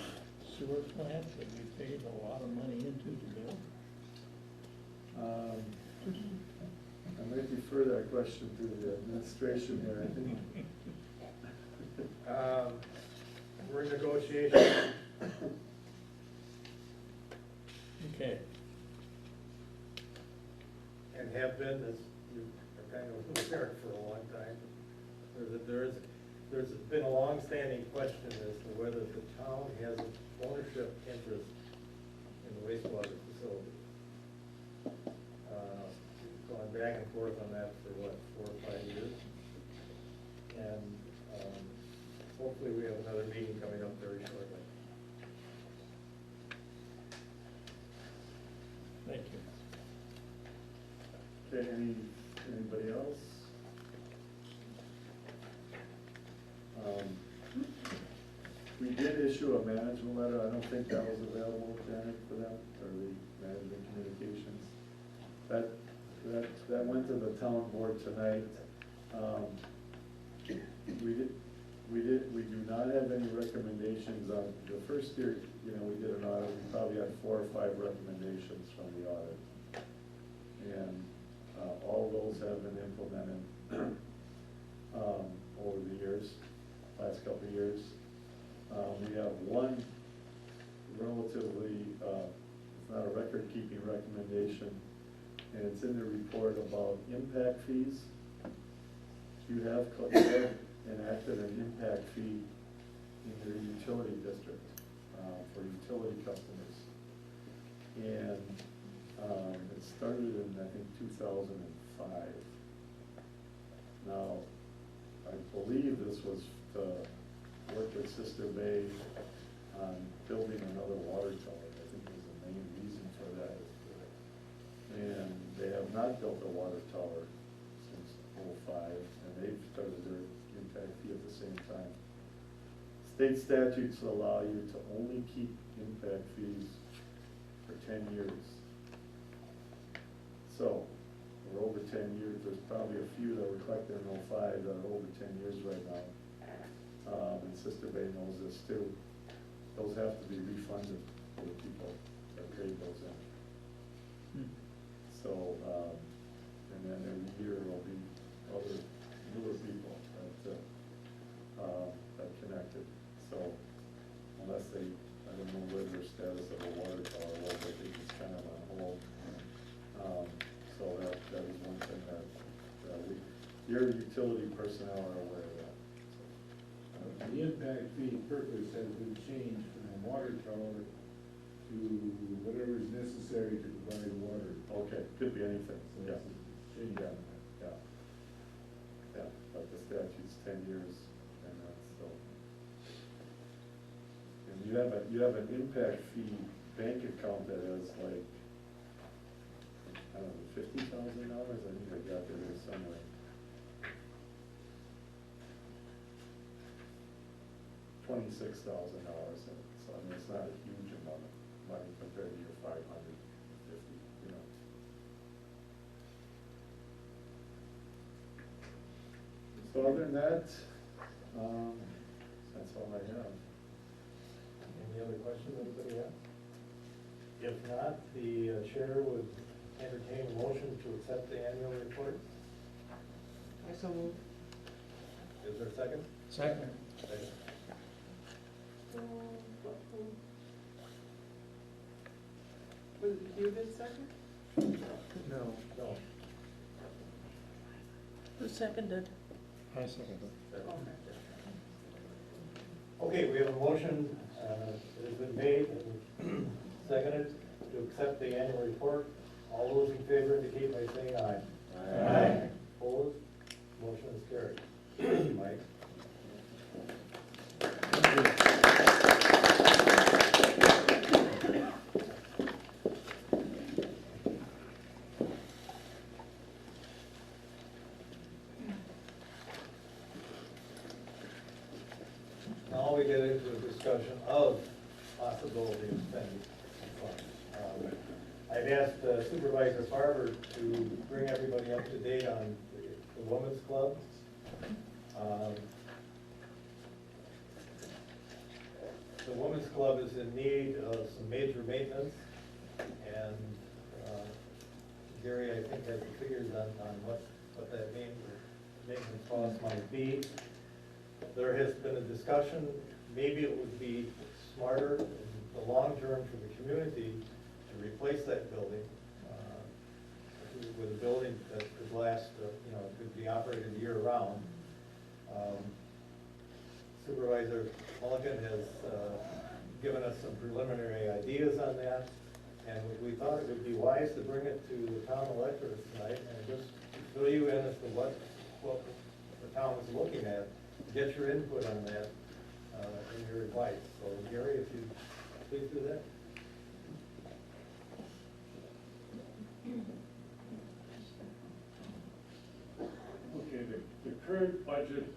sewer plant that we paid a lot of money into to build? I might defer that question to the administration here, I think. We're in negotiation. Okay. And have been, as you are kind of aware for a long time. There's been a long-standing question as to whether the town has an ownership interest in the wastewater facility. Gone back and forth on that for what, 4 or 5 years? and hopefully we have another meeting coming up very shortly. Thank you. Okay, anybody else? We did issue a management letter, I don't think that was available, Janet, for them, or the management communications. That went to the town board tonight. We do not have any recommendations on, the first year, we did an audit, we probably had 4 or 5 recommendations from the audit. And all those have been implemented over the years, last couple of years. We have one relatively, it's not a record-keeping recommendation, and it's in the report about impact fees. You have enacted an impact fee in your utility district for utility customers. And it started in, I think, 2005. Now, I believe this was to work with Sister Bay on building another water tower. I think was the main reason for that. And they have not built a water tower since '05, and they've started their impact fee at the same time. State statutes allow you to only keep impact fees for 10 years. So, we're over 10 years, there's probably a few that were collected in '05 that are over 10 years right now. And Sister Bay knows this too. Those have to be refunded to the people that paid those in. So, and then every year there'll be other newer people that connected. So, unless they, I don't know where their status of a water tower was, I think it's kind of on hold. So that is one thing that your utility personnel are aware of that. The impact fee purpose has been changed from a water tower to whatever is necessary to provide water. Okay, could be anything, So yeah. it's changed. Yeah, but the statute's 10 years, and that's so. And you have an impact fee bank account that has like, I don't know, $50,000, I think I got there somewhere. $26,000, so I mean, it's not a huge amount of money compared to your 550, So other than that, that's all I have. Any other questions anybody have? If not, the chair would entertain a motion to accept the annual report. I so move. Is there a second? Second. Second. Was it you did second? No. No. Who seconded? I second it. Okay, we have a motion that has been made and seconded to accept the annual report. All those in favor indicate by saying aye. Aye. Opposed? Motion is carried. Mike? Now we get into a discussion of possibility of spending funds. I've asked Supervisor Farber to bring everybody up to date on the Women's Club. The Women's Club is in need of some major maintenance, and Gary, I think, has the figures on what that maintenance cost might be. There has been a discussion, maybe it would be smarter in the long term for the community to replace that building with a building that could last, could be operated year round. Supervisor Mulligan has given us some preliminary ideas on that, and we thought it would be wise to bring it to the town electors tonight and just fill you in as to what the town is looking at, get your input on that, and your advice. So Gary, if you please do that. Okay, the current budget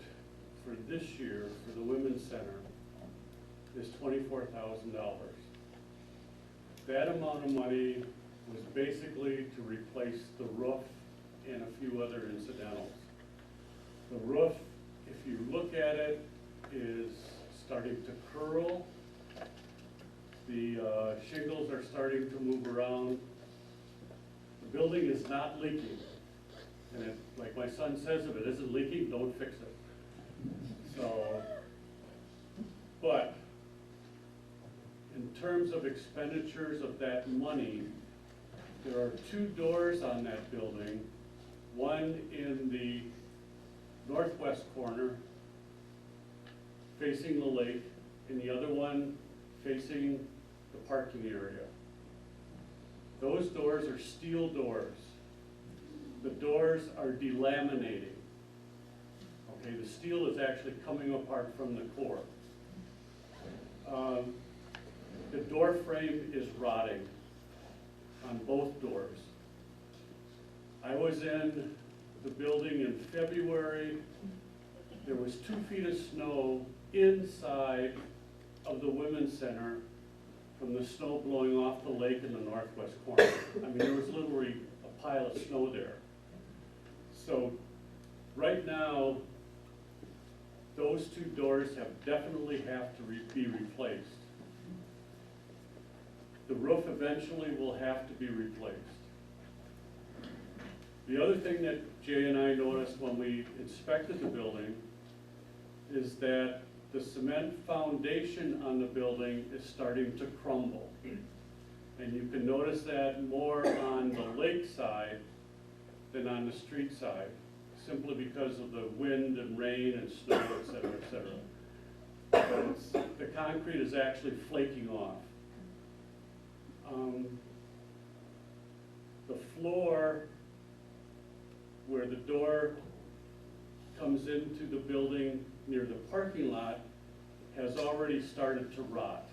for this year for the Women's Center is $24,000. That amount of money was basically to replace the roof and a few other incidentals. The roof, if you look at it, is starting to curl. The shingles are starting to move around. The building is not leaking. And it, like my son says, if it isn't leaking, don't fix it. So, but in terms of expenditures of that money, there are 2 doors on that building, one in the northwest corner facing the lake, and the other one facing the parking area. Those doors are steel doors. The doors are delaminating. Okay, the steel is actually coming apart from the core. The door frame is rotting on both doors. I was in the building in February. There was 2 feet of snow inside of the Women's Center from the snow blowing off the lake in the northwest corner. I mean, there was literally a pile of snow there. So right now, those 2 doors definitely have to be replaced. The roof eventually will have to be replaced. The other thing that Jay and I noticed when we inspected the building is that the cement foundation on the building is starting to crumble. And you can notice that more on the lake side than on the street side, simply because of the wind and rain and snow, et cetera, et cetera. But the concrete is actually flaking off. The floor where the door comes into the building near the parking lot has already started to rot.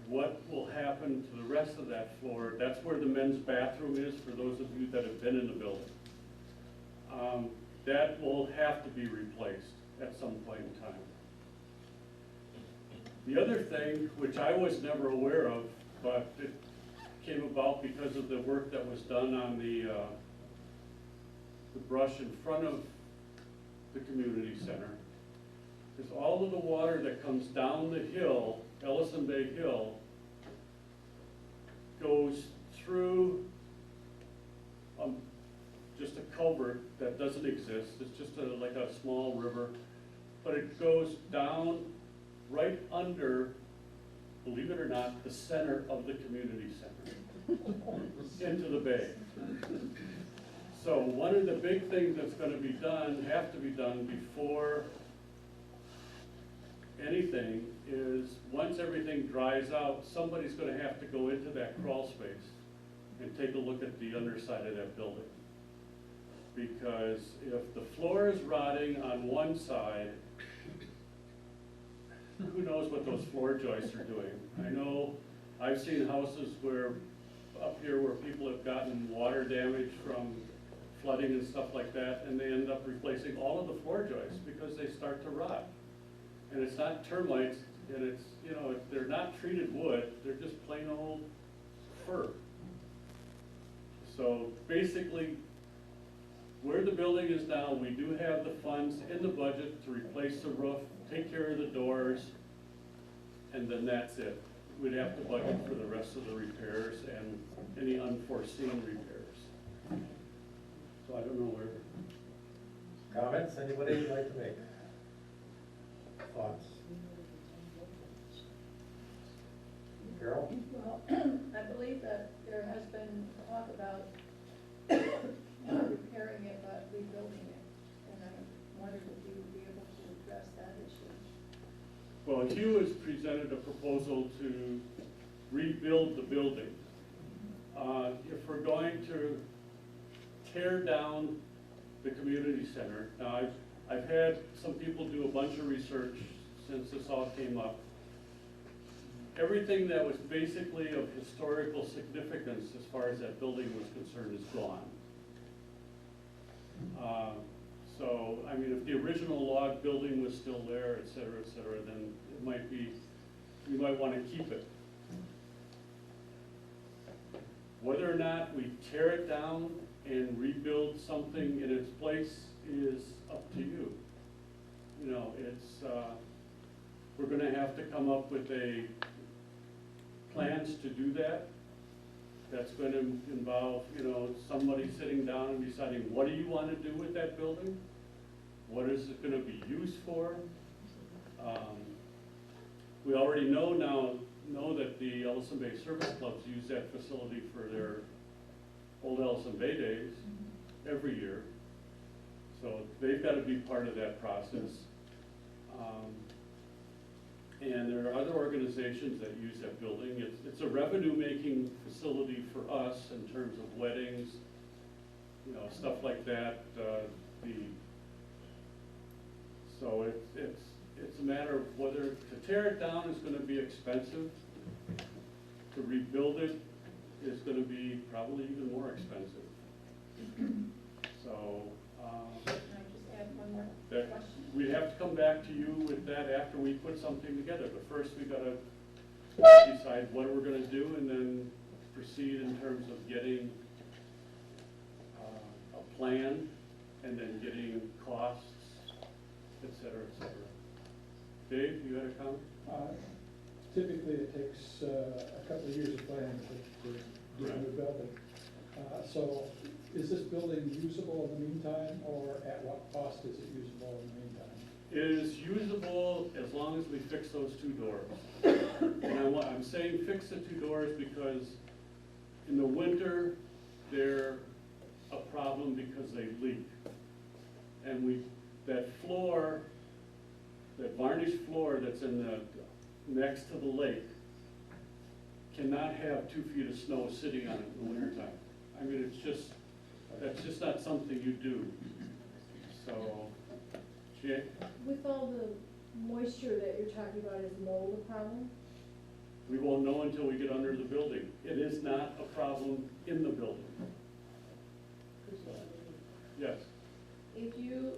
What will happen to the rest of that floor, that's where the men's bathroom is, for those of you that have been in the building. That will have to be replaced at some point in time. The other thing, which I was never aware of, but it came about because of the work that was done on the brush in front of the community center, is all of the water that comes down the hill, Ellison Bay Hill, goes through just a culvert that doesn't exist. It's just like a small river, but it goes down right under, believe it or not, the center of the community center, into the bay. So one of the big things that's going to be done, have to be done before anything, is once everything dries out, somebody's going to have to go into that crawl space and take a look at the underside of that building. Because if the floor is rotting on one side, who knows what those floor joists are doing? I know I've seen houses where, up here, where people have gotten water damage from flooding and stuff like that, and they end up replacing all of the floor joists because they start to rot. And it's not termites, and it's, you know, they're not treated wood, they're just plain old fur. So basically, where the building is now, we do have the funds in the budget to replace the roof, take care of the doors, and then that's it. We'd have to budget for the rest of the repairs and any unforeseen repairs. So I don't know where. Comments, anybody would like to make? Thoughts? Carol? Well, I believe that there has been talk about not repairing it, but rebuilding it. And I wondered if you would be able to address that issue. Well, Hugh has presented a proposal to rebuild the building. If we're going to tear down the community center. Now, I've had some people do a bunch of research since this all came up. Everything that was basically of historical significance as far as that building was concerned is gone. So, I mean, if the original log building was still there, et cetera, then it might be, you might want to keep it. Whether or not we tear it down and rebuild something in its place is up to you. You know, it's, we're gonna have to come up with plans to do that. That's gonna involve, you know, somebody sitting down and deciding, what do you wanna do with that building? What is it gonna be used for? We already know that the Ellison Bay Service Clubs use that facility for their Old Ellison Bay Days every year. So they've got to be part of that process. And there are other organizations that use that building. It's a revenue-making facility for us in terms of weddings, you know, stuff like that. So it's a matter of whether to tear it down is going to be expensive. To rebuild it is going to be probably even more expensive. So, Can I just add one more that, question? we have to come back to you with that after we put something together. But first, we got to decide what we're going to do and then proceed in terms of getting a plan and then getting costs, et cetera, et cetera. Dave, you had a comment? Typically, it takes a couple of years of planning to do a new building. So is this building usable in the meantime, or at what cost is it usable in the meantime? It is usable as long as we fix those two doors. And I'm saying fix the two doors because in the winter, they're a problem because they leak. And that floor, that varnished floor that's in the next to the lake cannot have 2 feet of snow sitting on it in the wintertime. I mean, that's just not something you do. So, Jay? With all the moisture that you're talking about, is mold a problem? We won't know until we get under the building. It is not a problem in the building. Yes? If you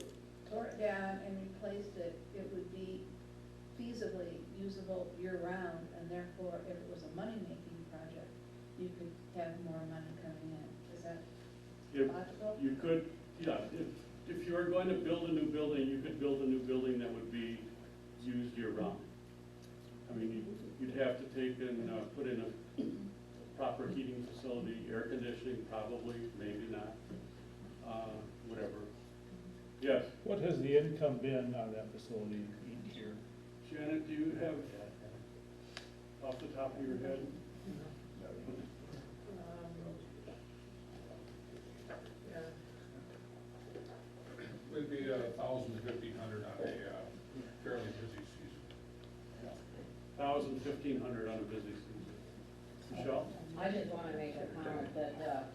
tore it down and replaced it, it would be feasibly usable year-round, and therefore, if it was a money-making project, you could have more money coming in. Is that logical? You could, yeah, if you were going to build a new building, you could build a new building that would be used year-round. I mean, you'd have to take and put in a proper heating facility, air conditioning, probably, maybe not, whatever. Yes? What has the income been out of that facility each year? Janet, do you have off the top of your head? Would be 1,000 to 1,500 on a fairly busy season. 1,000, 1,500 on a busy season. Michelle? I just want to make a comment that,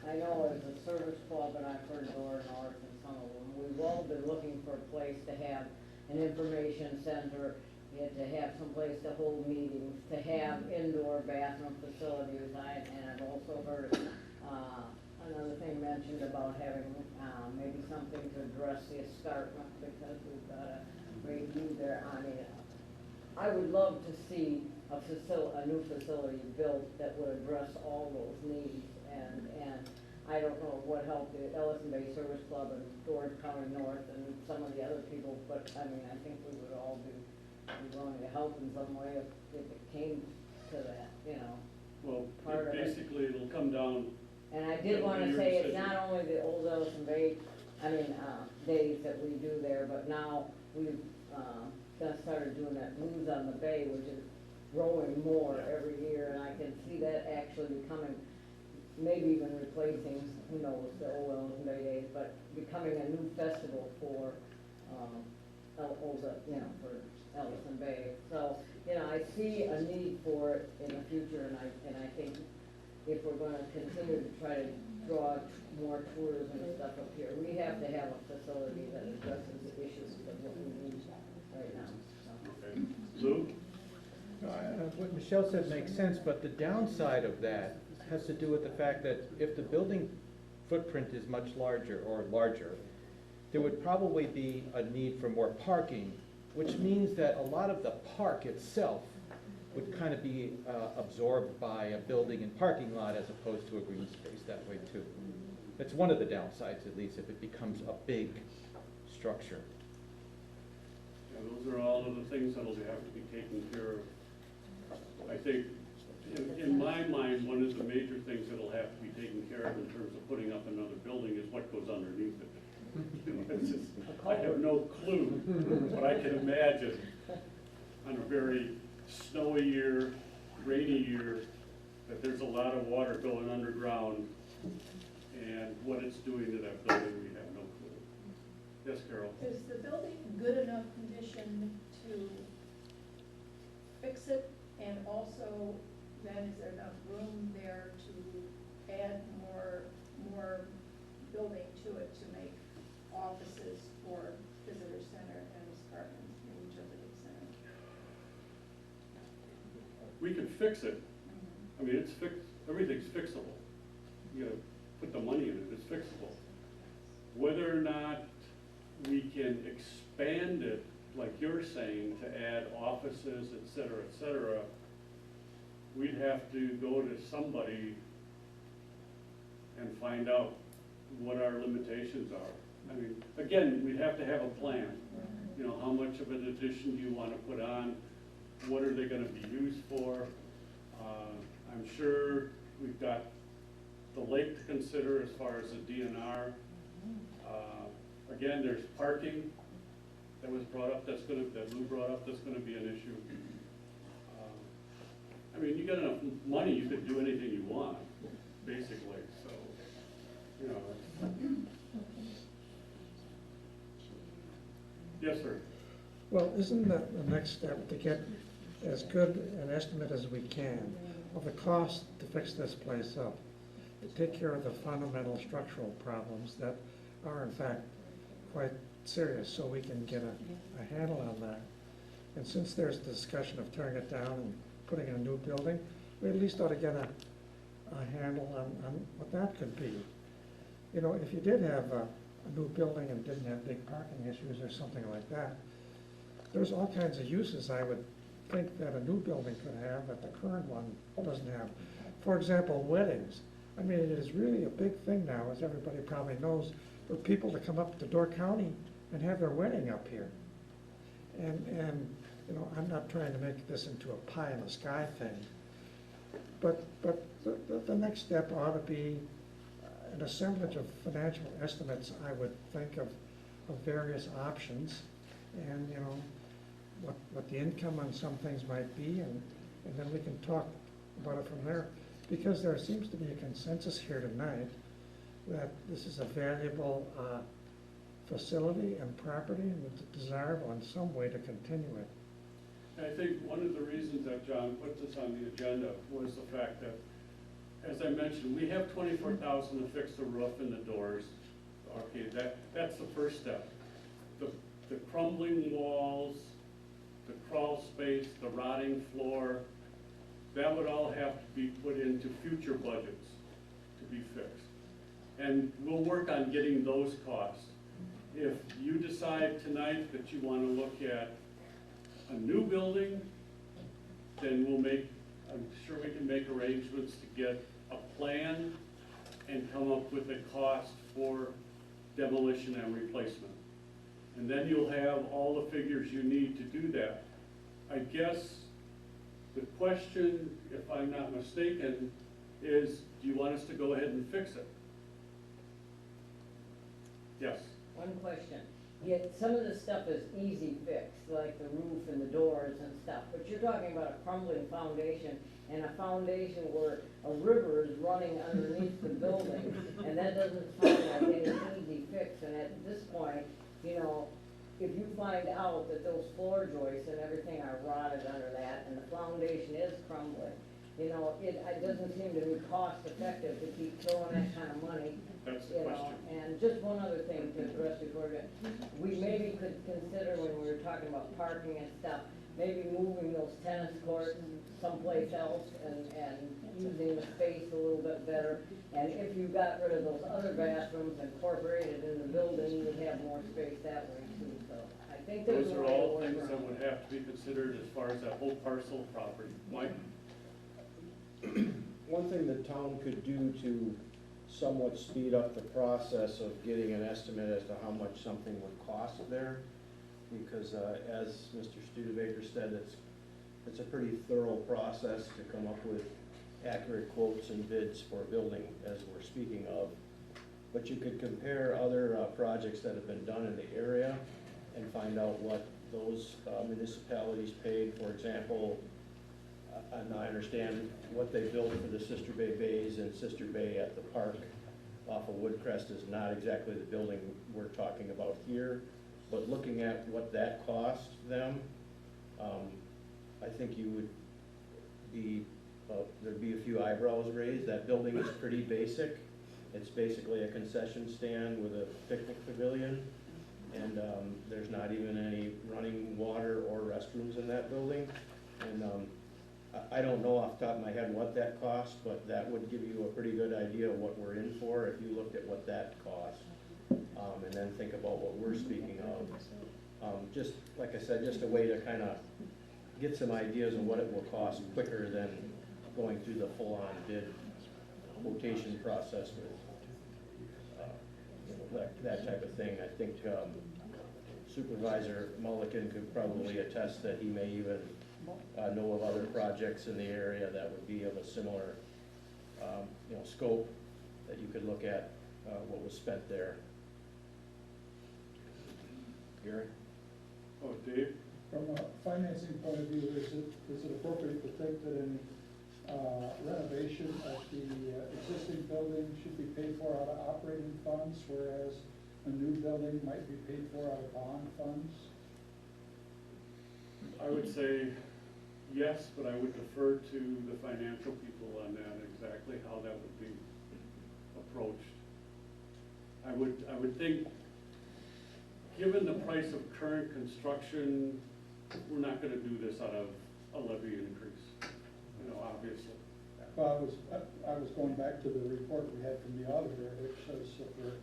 I know as a service club, and I've heard Door North and some of them, we've all been looking for a place to have an information center, to have some place to hold meetings, to have indoor bathroom facilities. And I've also heard, another thing mentioned about having, maybe something to address the escarpment, because we've got a great view there. I mean, I would love to see a new facility built that would address all those needs, and I don't know what help the Ellison Bay Service Club and George County North and some of the other people, but I mean, I think we would all be willing to help in some way if it came to that, you know. Well, part of it. basically, it'll come down. And I did want to say, it's not only the Old Ellison Bay, days that we do there, but now we've, just started doing that Moons on the Bay, which is growing more every year, and I can see that actually becoming, maybe even replacing, who knows, the Old Ellison Bay days, but becoming a new festival for, for Ellison Bay. So, I see a need for it in the future, and I think if we're gonna continue to try to draw more tourism and stuff up here. We have to have a facility that addresses the issues of what we need right now, so. Okay. Lou? What Michelle said makes sense, but the downside of that has to do with the fact that if the building footprint is much larger or larger, there would probably be a need for more parking, which means that a lot of the park itself would kind of be absorbed by a building and parking lot as opposed to a green space that way too. That's one of the downsides, at least, if it becomes a big structure. Yeah, those are all of the things that'll have to be taken care of. I think, in my mind, one of the major things that'll have to be taken care of in terms of putting up another building is what goes underneath it. You know, it's just, I have no clue, but I can imagine on a very snowy year, rainy year, that there's a lot of water going underground, and what it's doing to that building, we have no clue. Yes, Carol? Is the building good enough condition to fix it? And also, then is there enough room there to add more building to it to make offices for visitor center and apartments and utility center? We could fix it. I mean, it's fixed, everything's fixable. You gotta put the money in it, it's fixable. Whether or not we can expand it, like you're saying, to add offices, et cetera, we'd have to go to somebody and find out what our limitations are. I mean, again, we'd have to have a plan. You know, how much of an addition do you want to put on? What are they gonna be used for? I'm sure we've got the lake to consider as far as the DNR. Again, there's parking that was brought up, that Lou brought up, that's gonna be an issue. I mean, you got enough money, you could do anything you want, basically, so, you know. Yes, sir. Well, isn't that the next step to get as good an estimate as we can of the cost to fix this place up? To take care of the fundamental structural problems that are in fact quite serious, so we can get a handle on that. And since there's discussion of tearing it down and putting in a new building, we at least ought to get a handle on what that could be. You know, if you did have a new building and didn't have big parking issues or something like that, there's all kinds of uses I would think that a new building could have that the current one doesn't have. For example, weddings. I mean, it is really a big thing now, as everybody probably knows, for people to come up to Door County and have their wedding up here. And you know, I'm not trying to make this into a pie in the sky thing, but the next step ought to be an assemblage of financial estimates, I would think, of various options, and you know, what the income on some things might be, and then we can talk about it from there. Because there seems to be a consensus here tonight that this is a valuable facility and property, and it's desirable in some way to continue it. I think one of the reasons that John put this on the agenda was the fact that, as I mentioned, we have $24,000 to fix the roof and the doors. Okay, that's the first step. The crumbling walls, the crawl space, the rotting floor, that would all have to be put into future budgets to be fixed. And we'll work on getting those costs. If you decide tonight that you want to look at a new building, then I'm sure we can make arrangements to get a plan and come up with a cost for demolition and replacement. And then you'll have all the figures you need to do that. I guess the question, if I'm not mistaken, is do you want us to go ahead and fix it? Yes. One question. Yet some of the stuff is easy fix, like the roof and the doors and stuff, but you're talking about a crumbling foundation and a foundation where a river is running underneath the building, and that doesn't sound like any easy fix. And at this point, you know, if you find out that those floor joists and everything are rotted under that and the foundation is crumbling, You know, it doesn't seem to be cost effective to keep throwing that kind of money. That's the You know, question. and just one other thing to address before we maybe could consider when we were talking about parking and stuff, maybe moving those tennis courts someplace else and using the space a little bit better. And if you got rid of those other bathrooms incorporated in the building, you'd have more space that way too, so I think there's Those a are way to all work things around that would it. have to be considered as far as that whole parcel of property. Mike? One thing the town could do to somewhat speed up the process of getting an estimate as to how much something would cost there, because as Mr. Studebaker said, it's a pretty thorough process to come up with accurate quotes and bids for a building, as we're speaking of. But you could compare other projects that have been done in the area and find out what those municipalities paid. For example, and I understand what they built for the Sister Bay Bays and Sister Bay at the park off of Woodcrest is not exactly the building we're talking about here, but looking at what that cost them, I think you would be, there'd be a few eyebrows raised. That building is pretty basic. It's basically a concession stand with a picnic pavilion, and there's not even any running water or restrooms in that building. And I don't know off the top of my head what that costs, but that would give you a pretty good idea of what we're in for if you looked at what that costs. And then think about what we're speaking of. Just, like I said, just a way to kind of get some ideas of what it will cost quicker than going through the full-on bid quotation process with, you know, that type of thing. I think Supervisor Mulligan could probably attest that he may even know of other projects in the area that would be of a similar, you know, scope that you could look at what was spent there. Gary? Oh, Dave? From a financing point of view, is it appropriate to think that any renovation of the existing building should be paid for out of operating funds, whereas a new building might be paid for out of bond funds? I would say yes, but I would defer to the financial people on that, exactly how that would be approached. I would think, given the price of current construction, we're not gonna do this out of a levy increase, you know, obviously. Well, I was going back to the report we had from the auditor, which says that we're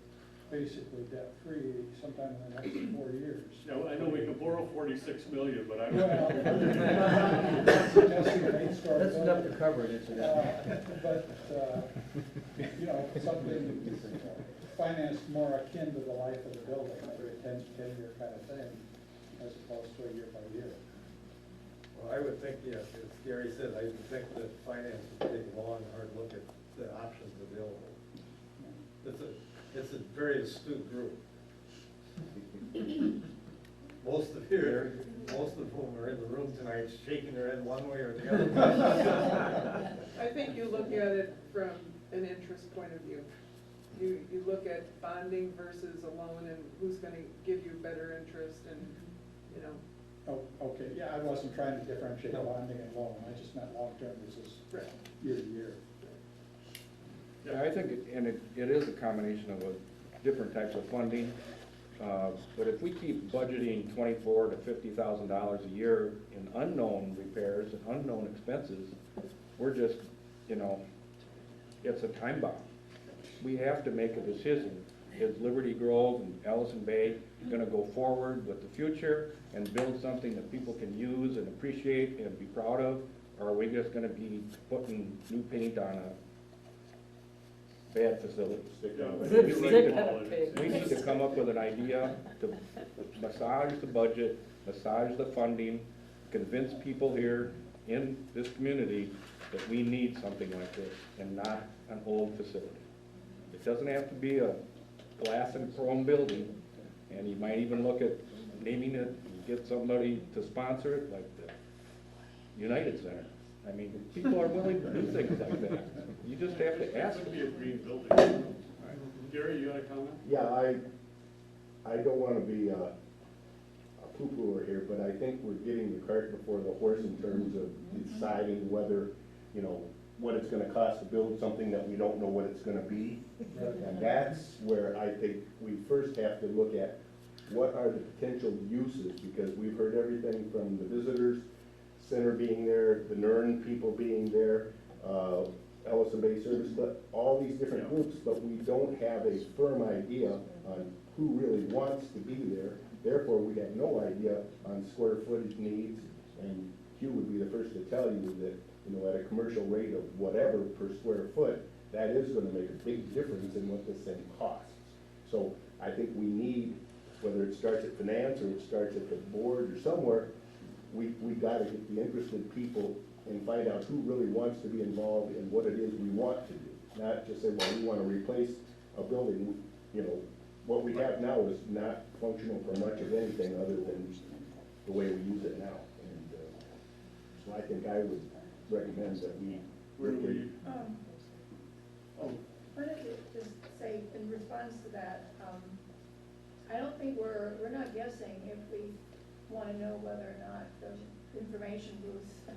basically debt-free sometime in the next 4 years. Yeah, well, I know we could borrow 46 million, but I don't. Well, that's suggesting an eight-story That's enough to building. cover it, isn't it? But, you know, something financed more akin to the life of the building, like a 10-year kind of thing, as opposed to a year by year. Well, I would think, yes, as Gary said, I would think that finance would take a long, hard look at the options available. It's a very astute group. Most of whom are in the room tonight shaking their head one way or the other. I think you look at it from an interest point of view. You look at bonding versus a loan and who's gonna give you better interest and, you know. Oh, okay, yeah, I wasn't trying to differentiate bonding and loan, I just meant long-term versus year to year. Yeah, I think, it is a combination of different types of funding. But if we keep budgeting $24,000 to $50,000 a year in unknown repairs and unknown expenses, we're just, you know, it's a time bomb. We have to make a decision. Is Liberty Grove and Ellison Bay gonna go forward with the future and build something that people can use and appreciate and be proud of? Or are we just gonna be putting new paint on a bad facility? We need to come up with an idea to massage the budget, massage the funding, convince people here in this community that we need something like this and not an old facility. It doesn't have to be a glass and chrome building, and you might even look at naming it and get somebody to sponsor it, like the United Center. I mean, people are willing to do things like that. You just have to ask. It would be a green building. Gary, you got a comment? Yeah, I don't want to be a poo-pooer here, but I think we're getting the cart before the horse in terms of deciding whether you know, what it's gonna cost to build something that we don't know what it's gonna be. And that's where I think we first have to look at what are the potential uses, because we've heard everything from the visitors center being there, the NERN people being there, Ellison Bay Service, but all these different groups, but we don't have a firm idea on who really wants to be there. Therefore, we have no idea on square footage needs, and Hugh would be the first to tell you that, you know, at a commercial rate of whatever per square foot, that is gonna make a big difference in what this thing costs. So I think we need, whether it starts at finance or it starts at the board or somewhere, we gotta get the interested people and find out who really wants to be involved in what it is we want to do. Not just say, well, we wanna replace a building. You know, what we have now is not functional for much of anything other than the way we use it now. And so I think I would recommend that we. Wanted to just say, in response to that, I don't think we're not guessing if we want to know whether or not the information booths, the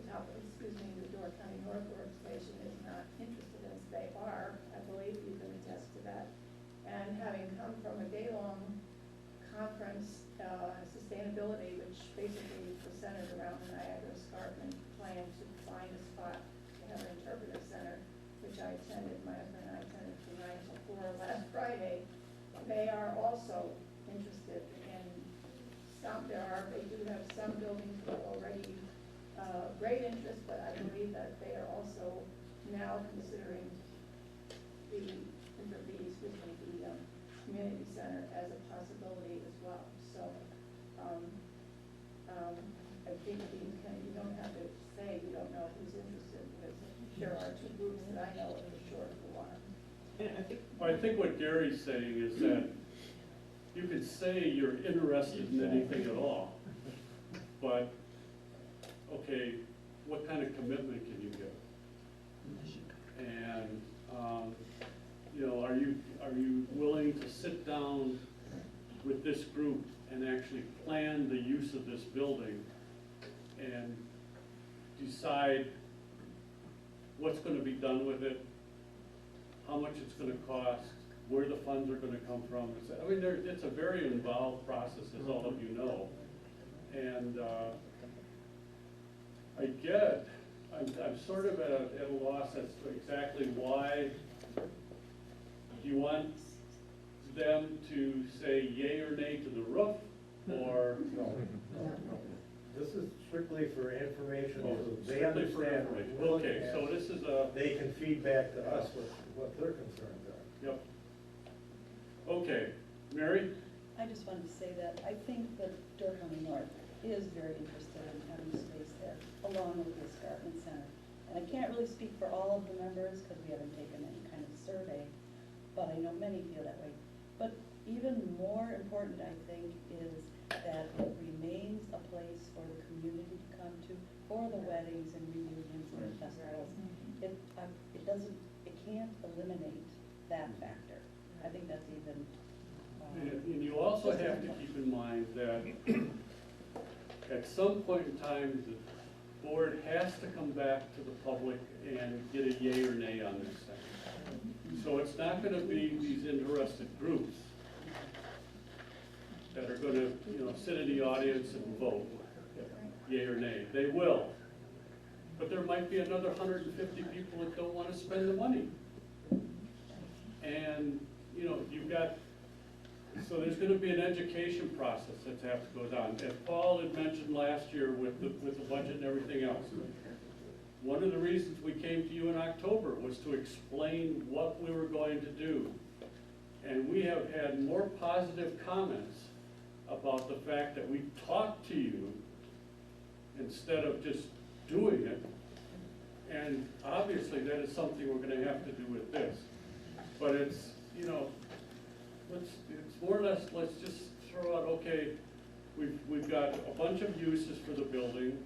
top, the Door County North Workstation is not interested in. They are, I believe you can attest to that. And having come from a day-long conference, sustainability, which basically was centered around the Niagara Escarpment plan to find a spot to have an interpretive center, which I attended, my husband and I attended from 9 till 4 last Friday. They are also interested in they do have some buildings that are already great interest, but I believe that they are also now considering the community center as a possibility as well. So I think you don't have to say you don't know who's interested, because there are two groups that I know of for sure who are. I think what Gary's saying is that you could say you're interested in anything at all, but, okay, what kind of commitment can you give? And, you know, are you willing to sit down with this group and actually plan the use of this building and decide what's going to be done with it, how much it's going to cost, where the funds are going to come from? I mean, it's a very involved process, as all of you know. And I'm sort of at a loss as to exactly why. Do you want them to say yay or nay to the roof, or? No. This is strictly for information, Oh, so they strictly for understand. what information. we're looking Okay, at. so this is a. They can feed back to us what their concerns are. Yep. Okay, Mary? I just wanted to say that I think that Door County North is very interested in having space there, along with the Escarpment Center. And I can't really speak for all of the members, because we haven't taken any kind of survey, but I know many feel that way. But even more important, I think, is that it remains a place for the community to come to, for the weddings and reunions and festivals. It can't eliminate that factor. I think that's even. And you also have to keep in mind that at some point in time, the board has to come back to the public and get a yay or nay on this thing. So it's not gonna be these interested groups that are gonna, you know, sit in the audience and vote, yay or nay. They will. But there might be another 150 people that don't wanna spend the money. And, you know, you've got, so there's gonna be an education process that has to go down. As Paul had mentioned last year with the budget and everything else, one of the reasons we came to you in October was to explain what we were going to do. And we have had more positive comments about the fact that we talked to you instead of just doing it. And obviously that is something we're gonna have to do with this. But it's, you know, it's more or less, let's just throw out, okay, we've got a bunch of uses for the building.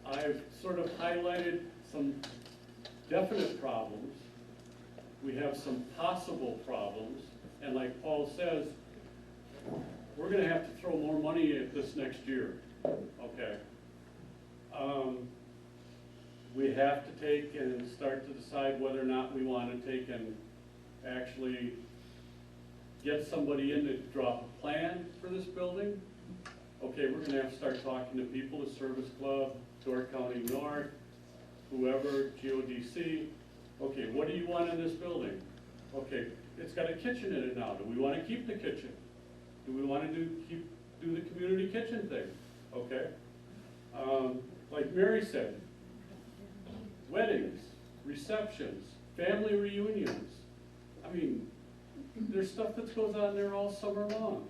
I've sort of highlighted some definite problems. We have some possible problems. And like Paul says, we're gonna have to throw more money at this next year, okay? we have to take and start to decide whether or not we want to take and actually get somebody in to draw up a plan for this building. Okay, we're gonna have to start talking to people, the Service Club, Door County North, whoever, GODC. Okay, what do you want in this building? Okay, it's got a kitchen in it now. Do we want to keep the kitchen? Do we want to do the community kitchen thing? Okay. Like Mary said, weddings, receptions, family reunions. I mean, there's stuff that goes on there all summer long.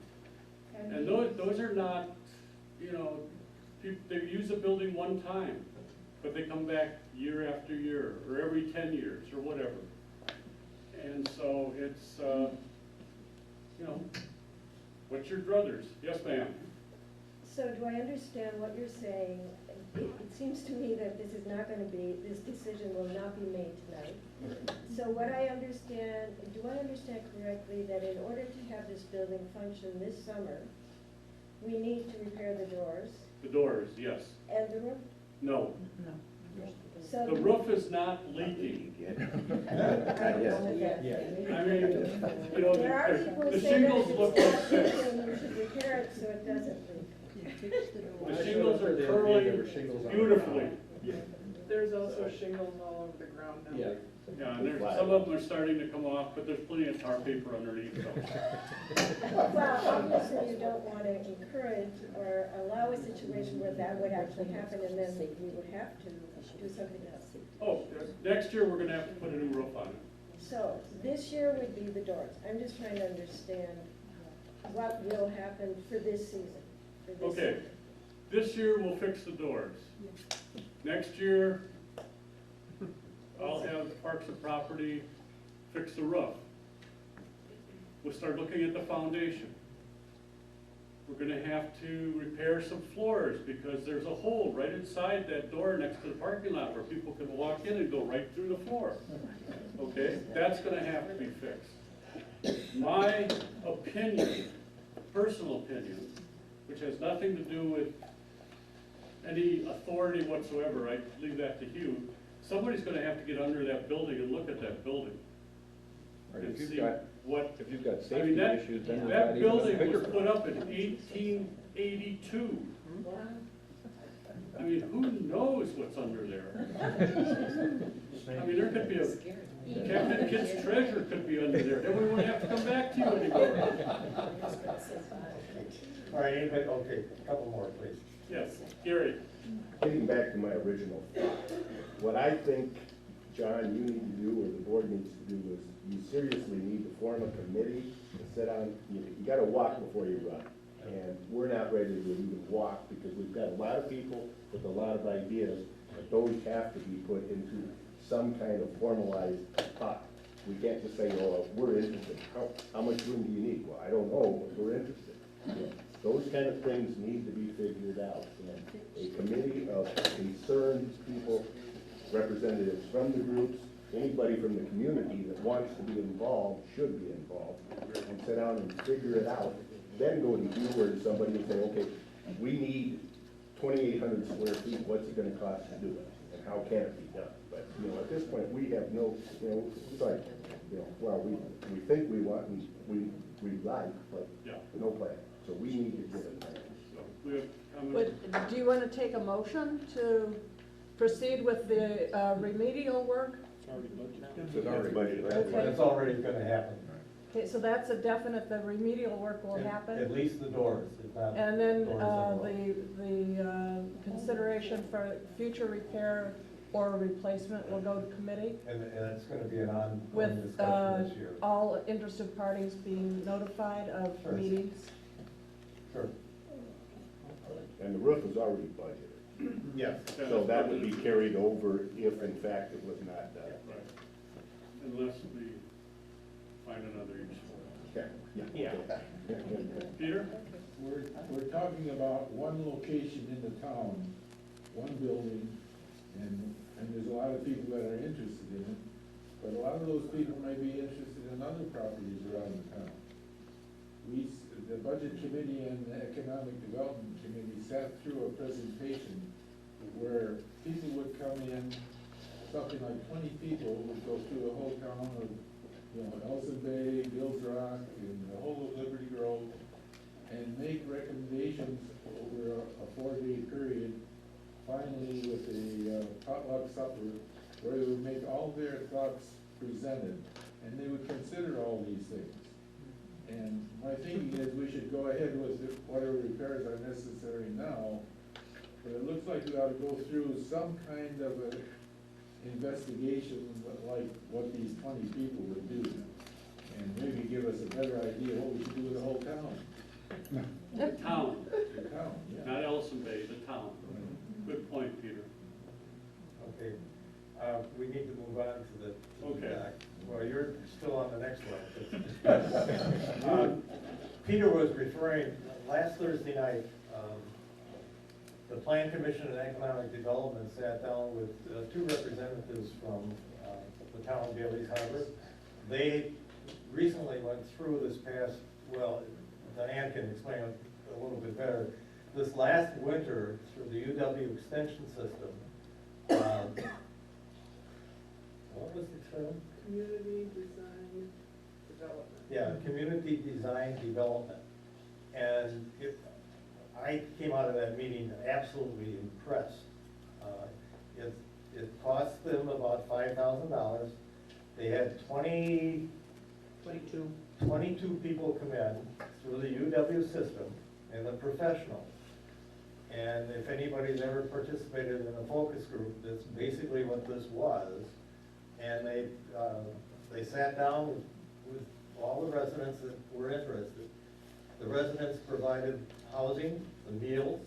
And those are not, you know, they use a building one time, but they come back year after year, or every 10 years, or whatever. And so it's, you know, what's your druthers? Yes, ma'am. So do I understand what you're saying? It seems to me that this is not gonna be, this decision will not be made tonight. So what I understand, do I understand correctly that in order to have this building function this summer, we need to repair the doors? The doors, yes. And the roof? No. So The roof is not leaking. I mean, you know, there are people the who say that shingles if look it's like not this. leaking, you should repair it so it doesn't leak. The shingles are curling beautifully. There's also shingles all over the ground now. Yeah. Yeah, and there's, some of them are starting to come off, but there's plenty of tar paper underneath, so. Well, obviously you don't want to encourage or allow a situation where that would actually happen and then we would have to do something else. Oh, next year we're gonna have to put a new roof on it. So this year would be the doors. I'm just trying to understand what will happen for this season. for this Okay, season. this year we'll fix the doors. Next year, I'll have Parks and Property fix the roof. We'll start looking at the foundation. We're gonna have to repair some floors because there's a hole right inside that door next to the parking lot where people can walk in and go right through the floor. Okay, that's gonna have to be fixed. My opinion, personal opinion, which has nothing to do with any authority whatsoever, I leave that to you. Somebody's gonna have to get under that building and look at that building. Right, And if you've see got, what, if you've got I safety mean, that, issues, then you've got that even a building bigger was put problem. up in 1882. I mean, who knows what's under there? I mean, there could be a, Captain Kidd's treasure could be under there, then we wouldn't have to come back to you anymore. All right, anybody, okay, a couple more, please. Yes, Gary. Getting back to my original thought, what I think, John, you need to do, or the board needs to do, is you seriously need to form a committee to sit on, you gotta walk before you run. And we're not ready to even walk, because we've got a lot of people with a lot of ideas, but those have to be put into some kind of formalized pot. We can't just say, oh, we're interested. How much room do you need? Well, I don't know, but we're interested. Those kind of things need to be figured out. And a committee of concerned people, representatives from the groups, anybody from the community that wants to be involved should be involved, and sit down and figure it out. Then go to you or somebody and say, okay, we need 2,800 square feet, what's it gonna cost to do it? And how can it be done? But, you know, at this point, we have no, you know, it's like, you know, well, we think we want, and we like, but no plan. So we need to get a plan. We have But do you want to take a motion to proceed with the remedial work? It's already budgeted. Okay. It's already gonna happen. Okay, so that's a definite, the remedial work will happen? At least the doors, if not. And then doors and the consideration for future repair or replacement will go to committee And it's gonna be an ongoing with discussion this year. all interested parties being notified of Sure. meetings? Sure. And the roof is already budgeted. Yes. So that would be carried over if in fact it was not done. Unless we find another use for it. Yeah. Peter? We're talking about one location in the town, one building, and there's a lot of people that are interested in it, but a lot of those people may be interested in other properties around the town. The Budget Committee and the Economic Development Committee sat through a presentation where people would come in, something like 20 people would go through the whole town of, you know, Ellison Bay, Bills Rock, and the whole of Liberty Grove, and make recommendations over a 4-day period, finally with a potluck supper, where they would make all their thoughts presented, and they would consider all these things. And my thinking is we should go ahead with whatever repairs are necessary now, but it looks like we ought to go through some kind of an investigation like what these 20 people would do, and maybe give us a better idea what we should do with the whole town. The town, The town, yeah. not Ellison Bay, the town. Good point, Peter. Okay, we need to move on to the. Okay. Well, you're still on the next one. Peter was referring, last Thursday night, the Plan Commission and Economic Development sat down with two representatives from the town of Bailey's Harbor. They recently went through this past, well, Diane can explain it a little bit better. This last winter, through the UW extension system, what was the term? Community design development. Yeah, community design development. And I came out of that meeting absolutely impressed. It cost them about $5,000. They had 22 people come in through the UW system and the professionals. And if anybody's ever participated in a focus group, that's basically what this was. And they sat down with all the residents that were interested. The residents provided housing, the meals,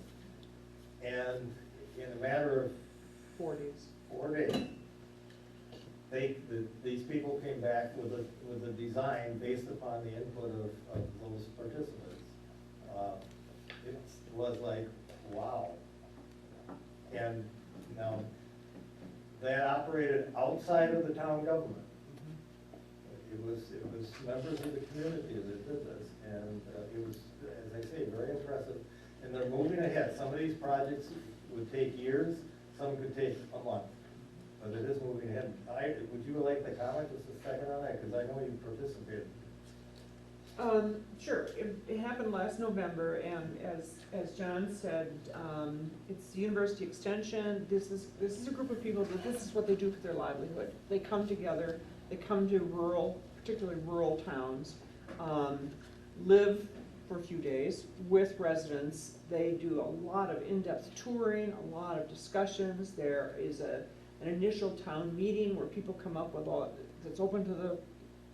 and in a matter of 4 days, these people came back with a design based upon the input of those participants. It was like, wow. And now, that operated outside of the town government. It was members of the community that did this, and it was, as I say, very impressive. And they're moving ahead. Some of these projects would take years, some could take a month, but it is moving ahead. Would you like to comment just a second on that, because I know you participated. Sure. It happened last November, and as John said, it's University Extension. This is a group of people that this is what they do for their livelihood. They come together. They come to rural, particularly rural towns, live for a few days with residents. They do a lot of in-depth touring, a lot of discussions. There is an initial town meeting where people come up with that's open to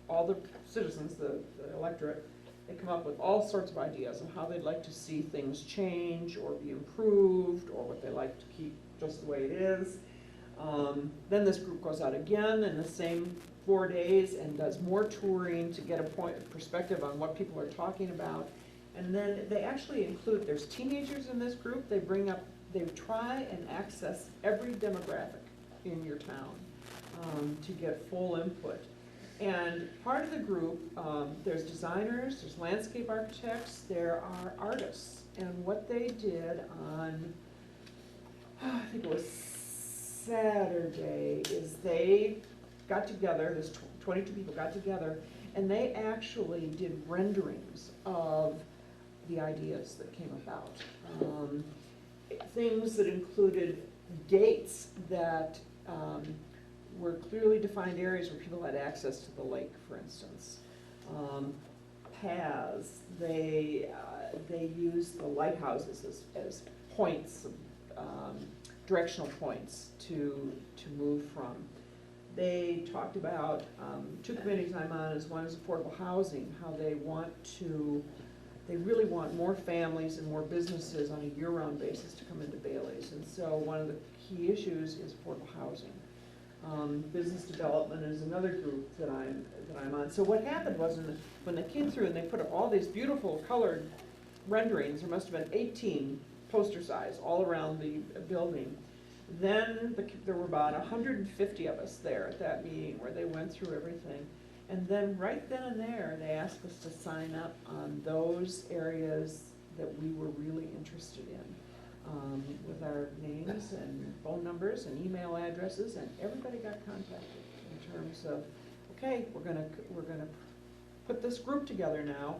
all the citizens, the electorate. They come up with all sorts of ideas on how they'd like to see things change or be improved, or what they like to keep just the way it is. Then this group goes out again in the same 4 days and does more touring to get a perspective on what people are talking about. And then they actually include, there's teenagers in this group. They try and access every demographic in your town to get full input. And part of the group, there's designers, there's landscape architects, there are artists. And what they did on, I think it was Saturday, is they got together, there's 22 people got together, and they actually did renderings of the ideas that came about. Things that included gates that were clearly defined areas where people had access to the lake, for instance. Paths, they used the lighthouses as points, directional points to move from. They talked about, two committees I'm on, one is affordable housing, how they really want more families and more businesses on a year-round basis to come into Bailey's. And so one of the key issues is affordable housing. Business development is another group that I'm on. So what happened was when they came through and they put up all these beautiful colored renderings, there must have been 18 poster size all around the building. Then there were about 150 of us there at that meeting where they went through everything. And then right then and there, they asked us to sign up on those areas that we were really interested in. with our names and phone numbers and email addresses, and everybody got contacted in terms of, okay, we're gonna put this group together now.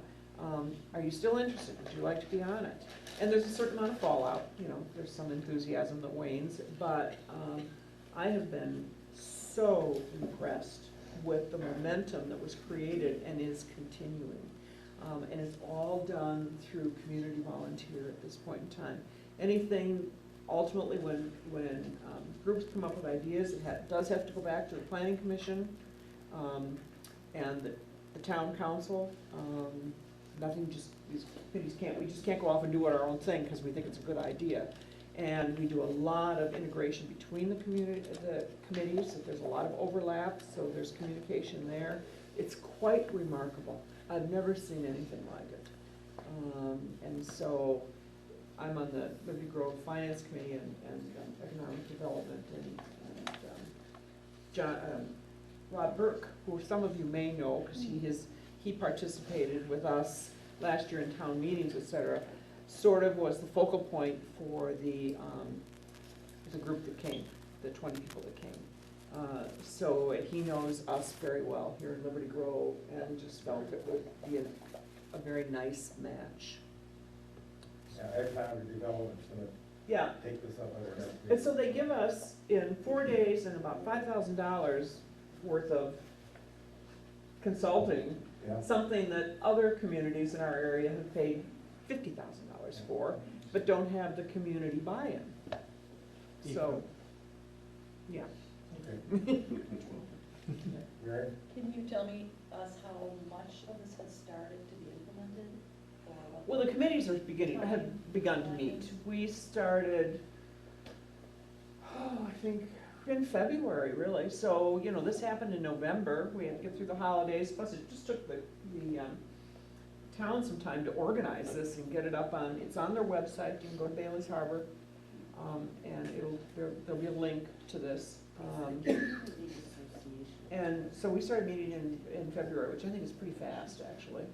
Are you still interested? Would you like to be on it? And there's a certain amount of fallout, you know, there's some enthusiasm that wanes, but I have been so impressed with the momentum that was created and is continuing. And it's all done through community volunteer at this point in time. Anything, ultimately, when groups come up with ideas, it does have to go back to the planning commission and the town council. Nothing just, these committees we just can't go off and do our own thing because we think it's a good idea. And we do a lot of integration between the committees, so there's a lot of overlap, so there's communication there. It's quite remarkable. I've never seen anything like it. And so I'm on the Liberty Grove Finance Committee and Economic Development, and Rob Burke, who some of you may know because he participated with us last year in town meetings, et cetera, sort of was the focal point for the group that came, the 20 people that came. So he knows us very well here in Liberty Grove, and just felt it would be a very nice match. Yeah, economic development's gonna take this up under that. And so they give us, in 4 days and about $5,000 worth of consulting, something that other communities in our area have paid $50,000 for, but don't have the community buy-in. So, yeah. Okay. Right. Can you tell us how much of this has started to be implemented? Or what Well, the committees have begun to meet. We started, I think in February, really. So, you know, this happened in November. We had to get through the holidays, plus it just took the town some time to organize this and get it up on, it's on their website. You can go to Bailey's Harbor, and there'll be a link to this. And so we started meeting in February, which I think is pretty fast, actually.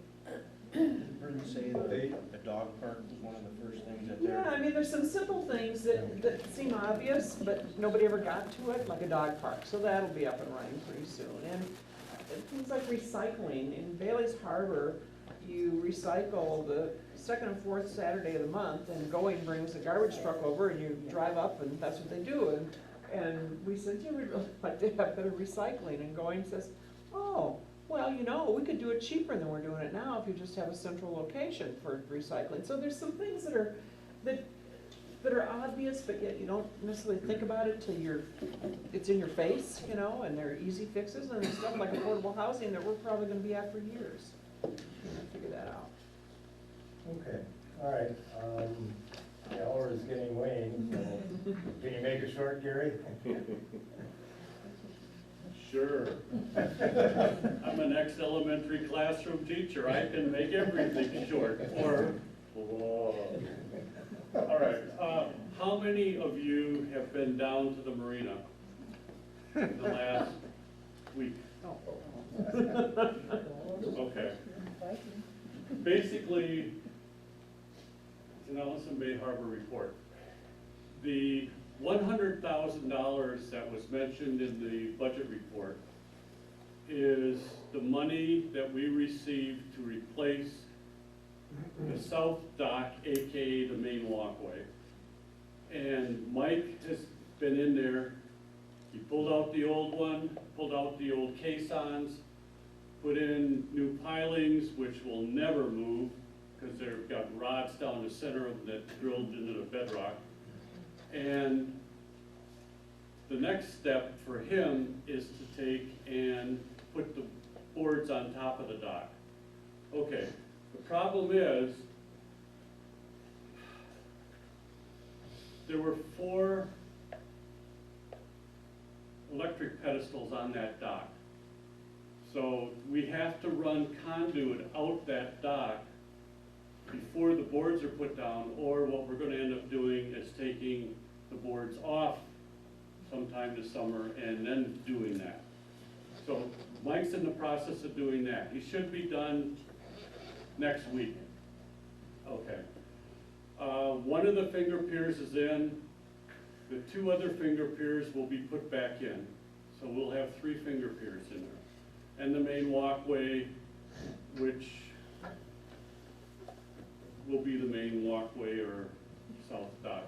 Did Bryn say the dog park was one of the first things that they're... Yeah, I mean, there's some simple things that seem obvious, but nobody ever got to it, like a dog park. So that'll be up and running pretty soon. And things like recycling. In Bailey's Harbor, you recycle the second and fourth Saturday of the month, and Going brings a garbage truck over, and you drive up, and that's what they do. And we said, yeah, we'd really like to have better recycling. And Going says, oh, well, you know, we could do it cheaper than we're doing it now if you just have a central location for recycling. So there's some things that are obvious, but yet you don't necessarily think about it till it's in your face, you know, and they're easy fixes. And there's stuff like affordable housing that we're probably going to be at for years. Figure that out. Okay, all right. The hour is getting wane, so can you make it short, Gary? Sure. I'm an ex-elementary classroom teacher. I can make everything short or long. All right. How many of you have been down to the marina in the last week? Okay. Basically, it's an Ellison Bay Harbor report. The $100,000 that was mentioned in the budget report is the money that we received to replace the south dock, AKA the main walkway. And Mike has been in there. He pulled out the old one, pulled out the old caissons, put in new pilings, which will never move because they've got rods down the center of them that drilled into the bedrock. And the next step for him is to take and put the boards on top of the dock. Okay, the problem is there were 4 electric pedestals on that dock. So we have to run conduit out that dock before the boards are put down, or what we're going to end up doing is taking the boards off sometime this summer and then doing that. So Mike's in the process of doing that. He should be done next week. Okay. One of the finger piers is in, the two other finger piers will be put back in. So we'll have 3 finger piers in there. And the main walkway, which will be the main walkway or south dock.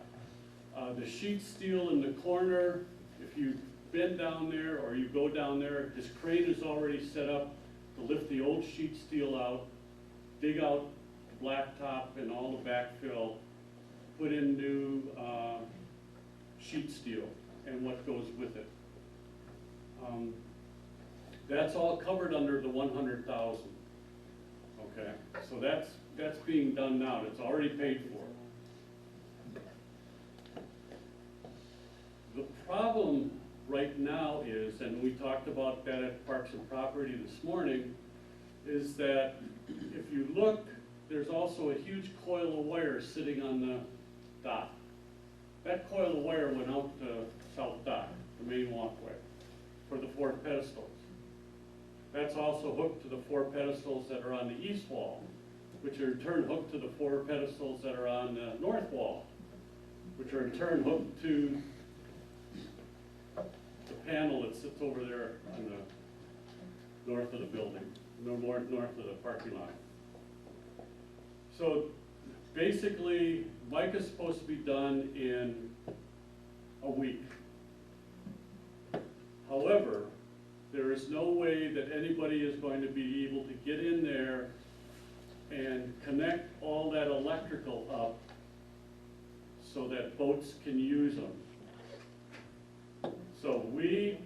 The sheet steel in the corner, if you bend down there or you go down there, this crane is already set up to lift the old sheet steel out, dig out the blacktop and all the backfill, put in new sheet steel and what goes with it. That's all covered under the 100,000. Okay, so that's being done now. It's already paid for. The problem right now is, and we talked about that at Parks and Property this morning, is that if you look, there's also a huge coil of wire sitting on the dock. That coil of wire went out to South Dock, the main walkway, for the 4 pedestals. That's also hooked to the 4 pedestals that are on the east wall, which are in turn hooked to the 4 pedestals that are on the north wall, which are in turn hooked to the panel that sits over there on the north of the building, north of the parking lot. So basically, Mike is supposed to be done in a week. However, there is no way that anybody is going to be able to get in there and connect all that electrical up so that boats can use them. So we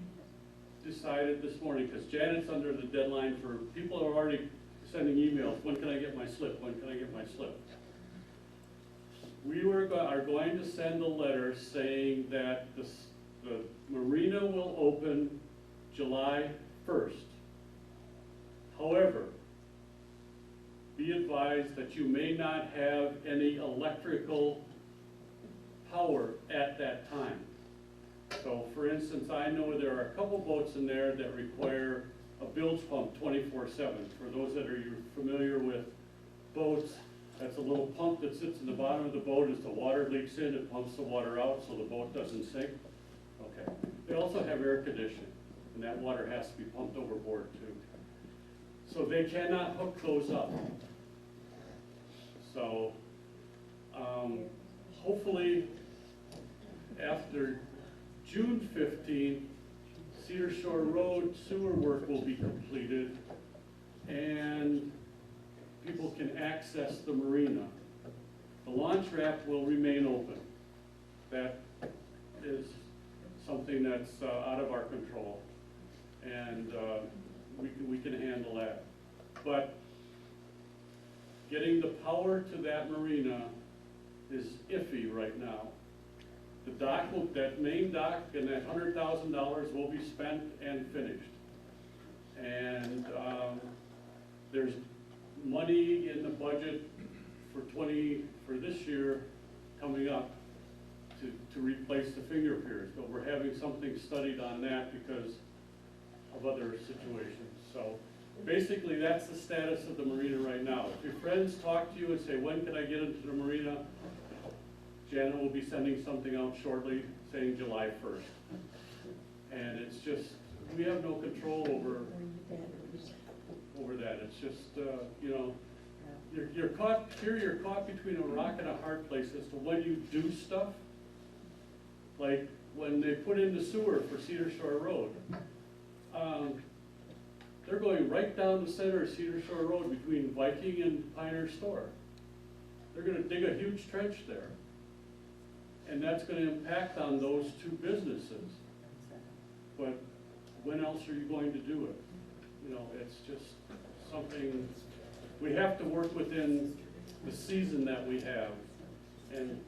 decided this morning, because Janet's under the deadline for, people are already sending emails, when can I get my slip, when can I get my slip? We are going to send a letter saying that the marina will open July 1st. However, be advised that you may not have any electrical power at that time. So for instance, I know there are a couple boats in there that require a bilge pump 24/7. For those that are familiar with boats, that's a little pump that sits in the bottom of the boat. As the water leaks in, it pumps the water out so the boat doesn't sink. Okay. They also have air conditioning, and that water has to be pumped overboard too. So they cannot hook those up. So hopefully after June 15th, Cedar Shore Road sewer work will be completed and people can access the marina. The launch ramp will remain open. That is something that's out of our control, and we can handle that. But getting the power to that marina is iffy right now. The dock will, that main dock and that $100,000 will be spent and finished. And there's money in the budget for this year coming up to replace the finger piers, but we're having something studied on that because of other situations. So basically that's the status of the marina right now. If your friends talk to you and say, when can I get into the marina? Janet will be sending something out shortly saying July 1st. And it's just, we have no control over that. It's just, you know, you're caught between a rock and a hard place as to when you do stuff. Like when they put in the sewer for Cedar Shore Road, they're going right down the center of Cedar Shore Road between Viking and Pioneer Store. They're gonna dig a huge trench there. And that's gonna impact on those 2 businesses. But when else are you going to do it? You know, it's just something, we have to work within the season that we have. And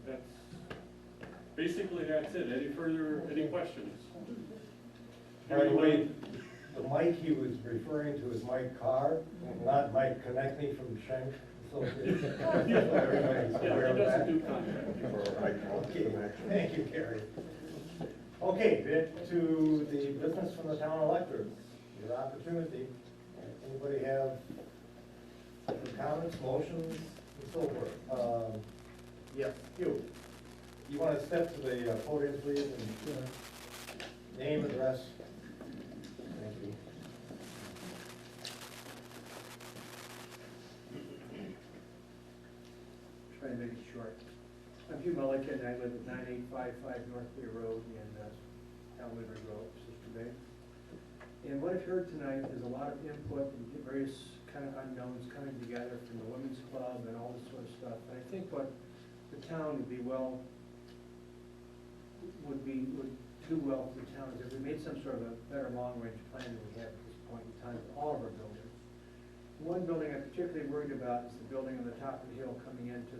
basically that's it. Any questions? By the way, the Mike he was referring to is Mike Carr, not Mike Connect Me from Schenck Association. Yeah, he doesn't do contracting. Okay, thank you, Gary. Okay, bit to the business from the town electors. Your opportunity. Anybody have comments, motions, and so forth? Yes, you want to step to the podium, please, and name, address? Thank you. Try to make it short. I'm Hugh Mulliken, I live at 9855 North Clear Road in Elmwood Road, Sister Bay. And what I've heard tonight is a lot of input and various kind of unknowns coming together from the Women's Club and all this sort of stuff. And I think what the town would do well for the town is if we made some sort of a better long-range plan than we have at this point in time for all of our buildings. One building I'm particularly worried about is the building on the top of the hill coming into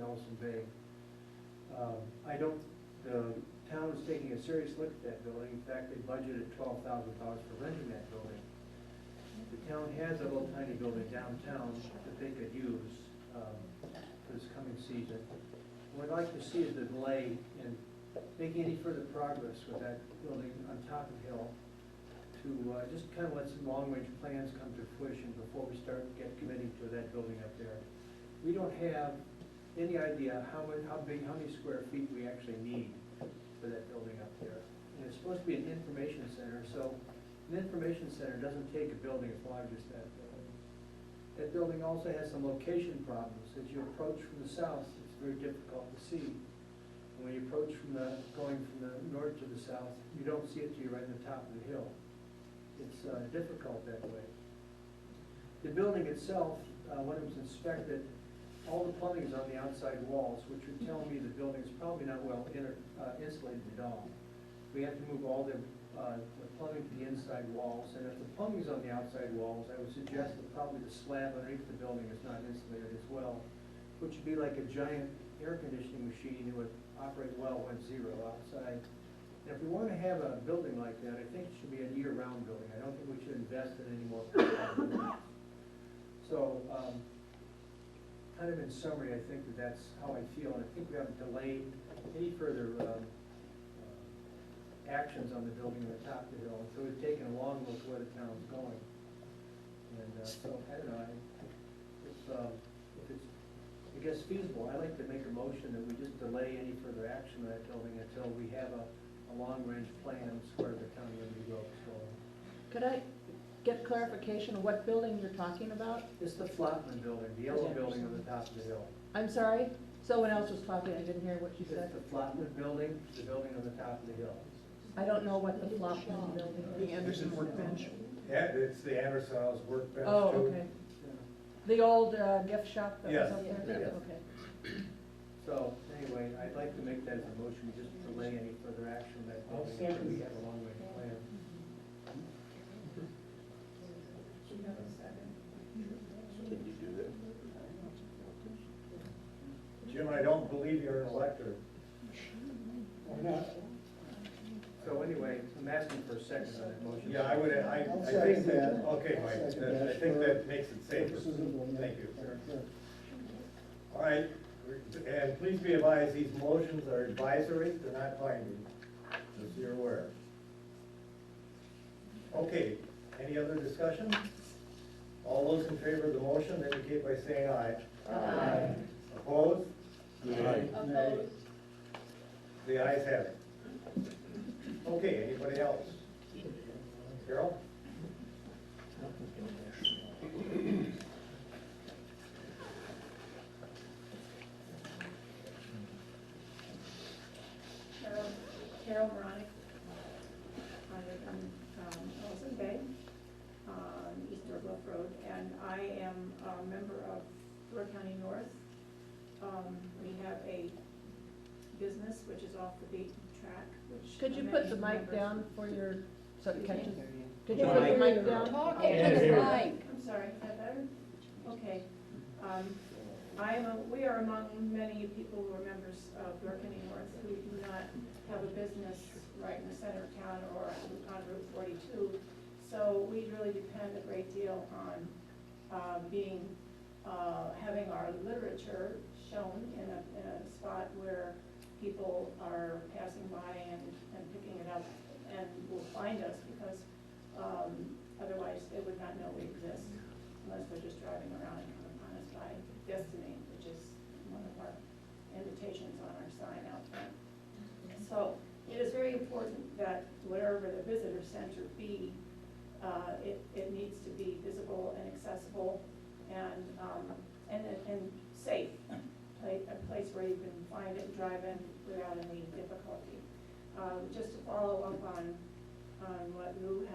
Ellison Bay. The town is taking a serious look at that building. In fact, they budgeted $12,000 for renting that building. The town has a little tiny building downtown that they could use for this coming season. What I'd like to see is the delay in making any further progress with that building on top of the hill to just kind of let some long-range plans come to fruition before we start committing to that building up there. We don't have any idea how many square feet we actually need for that building up there. And it's supposed to be an information center, so an information center doesn't take a building as large as that building. That building also has some location problems. As you approach from the south, it's very difficult to see. And when you approach going from the north to the south, you don't see it till you're right on the top of the hill. It's difficult that way. The building itself, when it was inspected, all the plumbing is on the outside walls, which would tell me the building is probably not well insulated at all. We have to move all the plumbing to the inside walls, and if the plumbing is on the outside walls, I would suggest that probably the slab underneath the building is not insulated as well, which would be like a giant air conditioning machine that would operate well when zero outside. And if we want to have a building like that, I think it should be a year-round building. I don't think we should invest in any more. So, kind of in summary, I think that's how I feel, and I think we haven't delayed any further actions on the building on the top of the hill until we've taken a long look where the town's going. And so, I don't know, if it's, I guess, feasible, I'd like to make a motion that we just delay any further action on that building until we have a long-range plan as where the town really goes. Could I get clarification of what building you're talking about? It's the Flotman building, the yellow building on the top of the hill. I'm sorry? Someone else was talking, I didn't hear what you said. It's the Flotman building, the building on the top of the hill. I don't know what the Flopman building is. The Anderson workbench. Yeah, it's the Anderson House workbench too. Oh, okay. The old gift shop that was Yes. up there? Yes. Okay. So, anyway, I'd like to make that as a motion, we just delay any further action on that building until we have a long-range plan. Do you have a second? Can you do that? Jim, I don't believe you're an elector. Why not? So anyway, I'm asking for a second on that motion. Yeah, I think that, okay, Mike, I think that makes it safer. Thank you. All right, and please be advised, these motions are advisory, they're not binding, just so you're aware. Okay, any other discussion? All those in favor of the motion indicate by saying aye. Aye. Opposed? Opposed? The ayes have it. Okay, anybody else? Carol? Carol Moronic. I live in Ellison Bay, on East Door Bluff Road, and I am a member of Door County North. We have a business which is off the beaten track, which. Could you put the mic down for your, so it catches? Could you Yeah. put the mic down? I'm sorry, is that better? Okay. We are among many people who are members of Door County North who do not have a business right in the center of town or on Route 42. So we really depend a great deal on having our literature shown in a spot where people are passing by and picking it up and will find us, because otherwise they would not know we exist unless they're just driving around and come upon us by Destiny, which is one of our So it is very important that whatever the visitor center be, it needs to be visible and accessible and safe. A place where you can find it and drive in without any difficulty. Just to follow up on what Hugh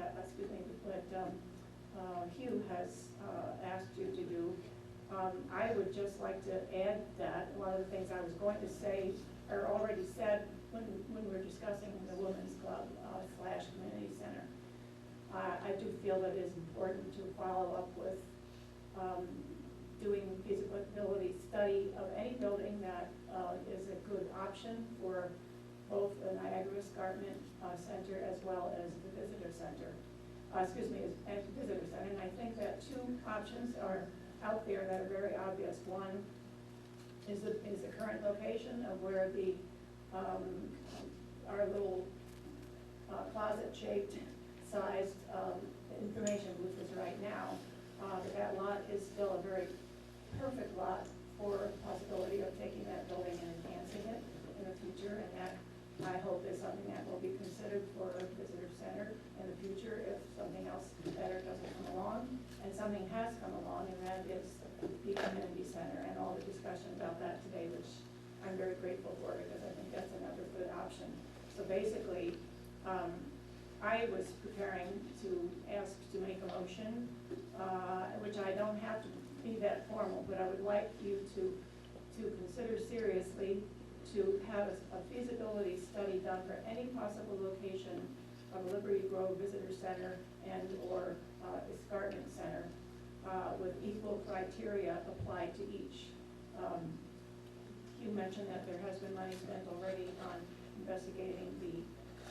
has asked you to do, I would just like to add that one of the things I was going to say are already said when we were discussing the Women's Club / Community Center. I do feel that it is important to follow up with doing feasibility study of any building that is a good option for both the Niagara Escarpment Center as well as the Visitor Center. As the Visitor Center. And I think that two options are out there that are very obvious. One is the current location of where the our little closet-shaped sized information booth is right now. That lot is still a very perfect lot for the possibility of taking that building and enhancing it in the future, and that I hope is something that will be considered for a visitor center in the future if something else better doesn't come along. And something has come along, and that is the community center and all the discussion about that today, which I'm very grateful for because I think that's another good option. So basically, I was preparing to ask to make a motion, which I don't have to be that formal, but I would like you to consider seriously to have a feasibility study done for any possible location of Liberty Grove Visitor Center and or Escarpment Center with equal criteria applied to each. You mentioned that there has been money spent already on investigating the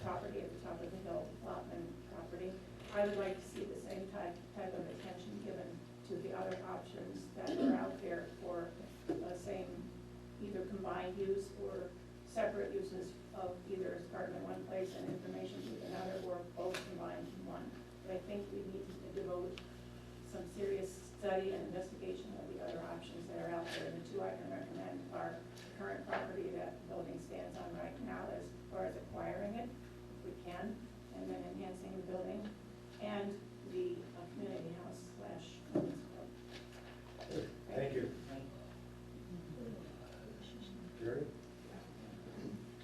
property at the top of the hill, Lottman property. I would like to see the same type of attention given to the other options that are out there for the same either combined use or separate uses of either Escarpment one place and information booth another, or both combined in one. But I think we need to devote some serious study and investigation of the other options that are out there. And the two I can recommend are the current property that the building stands on right now as far as acquiring it, if we can, and then enhancing the building, and the community house / women's club. Thank you. Jerry?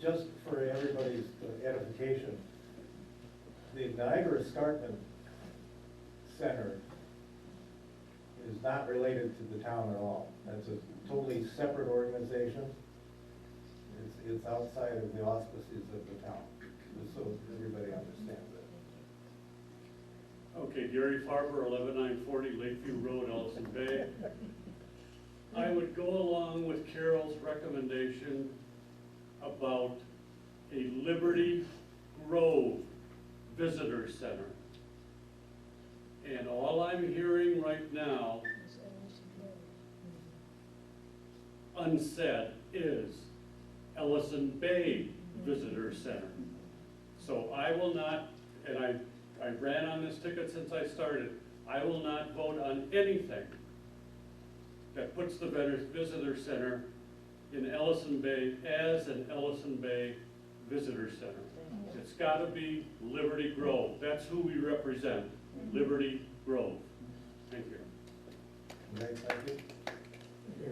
Just for everybody's edification, the Niagara Escarpment Center is not related to the town at all. That's a totally separate organization. It's outside of the auspices of the town, just so everybody understands it. Okay, Gary Farber, 11940 Lakeview Road, Ellison Bay. I would go along with Carol's recommendation about a Liberty Grove Visitor Center. And all I'm hearing right now, unsaid, is Ellison Bay Visitor Center. So I will not, and I ran on this ticket since I started, I will not vote on anything that puts the Visitor Center in Ellison Bay as an Ellison Bay Visitor Center. It's gotta be Liberty Grove. That's who we represent, Liberty Grove. Thank you. Okay, thank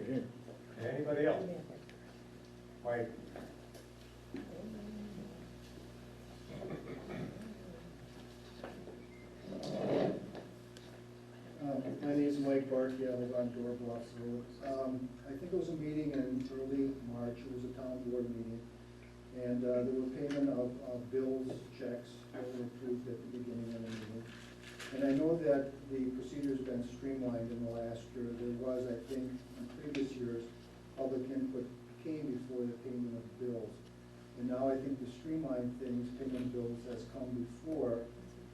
you. Anybody else? Mike? My name is Mike Barkey, I live on Door Bluffs Road. I think it was a meeting in early March, it was a town board meeting, and there were payment of bills, checks that were approved at the beginning of the meeting. And I know that the procedure's been streamlined in the last year. There was, I think, in previous years, public input came before the payment of bills. And now I think the streamlined things, payment of bills, has come before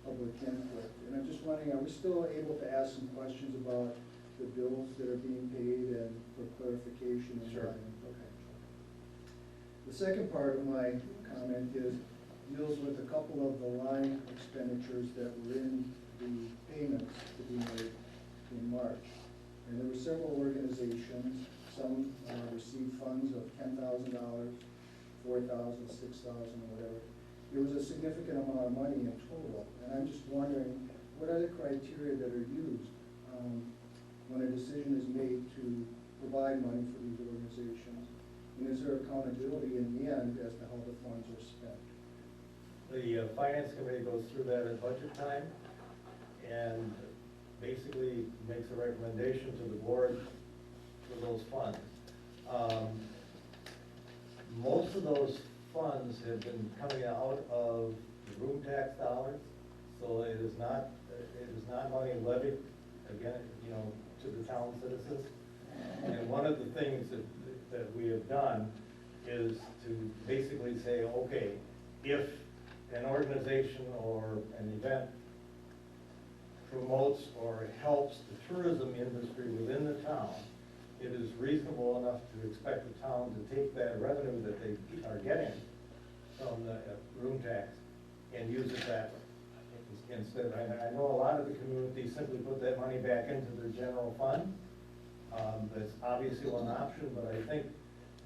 public input. And I'm just wondering, are we still able to ask some questions about the bills that are being paid and for clarification? And Sure. Okay. The second part of my comment deals with a couple of the line expenditures that were in the payments to be made in March. And there were several organizations, some received funds of $10,000, 4,000, 6,000, or whatever. It was a significant amount of money in total, and I'm just wondering, what are the criteria that are used when a decision is made to provide money for these organizations? And is there accountability in the end as to how the funds are spent? The finance committee goes through that at budget time and basically makes a recommendation to the board for those funds. Most of those funds have been coming out of the room tax dollars, so it is not money levied, again, to the town citizens. And one of the things that we have done is to basically say, okay, if an organization or an event promotes or helps the tourism industry within the town, it is reasonable enough to expect the town to take that revenue that they are getting from the room tax and use it that way. Instead, I know a lot of the communities simply put that money back into their general fund. That's obviously one option, but I think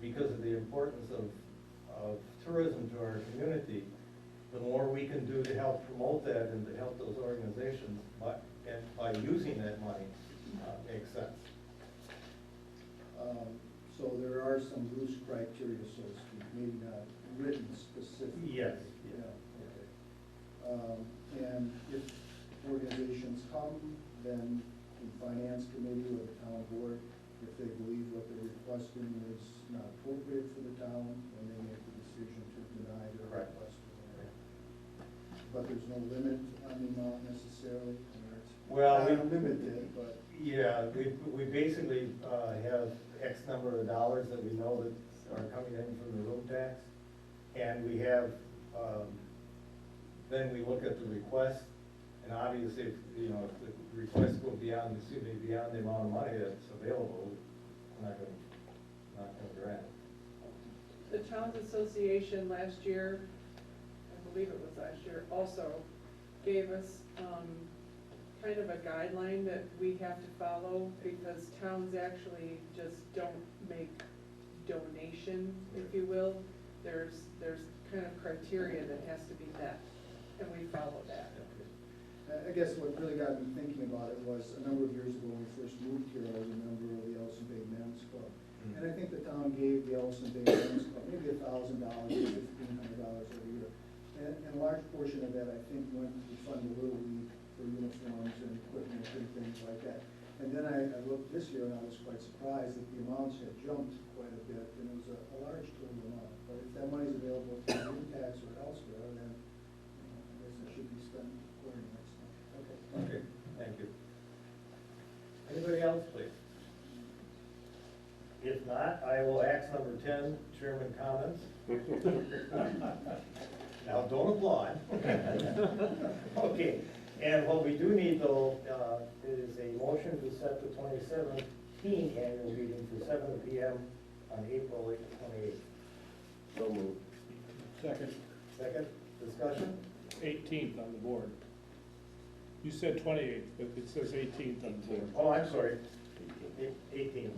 because of the importance of tourism to our community, the more we can do to help promote that and to help those organizations by using that money makes sense. So there are some loose criteria, so to speak, maybe not written specifically. Yes. Yeah, okay. And if organizations come, then the finance committee or the town board, if they believe what they're requesting is not appropriate for the town, then they make the decision to deny their request. But there's no limit on the amount necessarily? Well, not unlimited, but. Yeah, we basically have X number of dollars that we know that are coming in from the room tax. And we have, then we look at the request, and obviously, if the request go beyond the amount of money that's available, we're not gonna grant it. The Towns Association last year, I believe it was last year, also gave us kind of a guideline that we have to follow, because towns actually just don't make donations, if you will. There's kind of criteria that has to be met, and we follow that. I guess what really got me thinking about it was a number of years ago when we first moved here, I was a member of the Ellison Bay Men's Club. And I think the town gave the Ellison Bay Men's Club maybe $1,000 or $1,500 every year. And a large portion of that, I think, went to fund the Little League for uniforms and equipment and things like that. And then I looked this year and I was quite surprised that the amounts had jumped quite a bit, and it was a large total amount. But if that money is available through room tax or elsewhere, then I guess it should be spent accordingly. Okay, thank you. Anybody else, please? If not, I will ask number 10, chairman comments. Now, don't applaud. Okay, and what we do need though, is a motion to set the 2017 annual meeting for 7 p.m. on April 28th. So moved. Second. Second, discussion? 18th on the board. You said 28th, but it says 18th on the board. Oh, I'm sorry, 18th.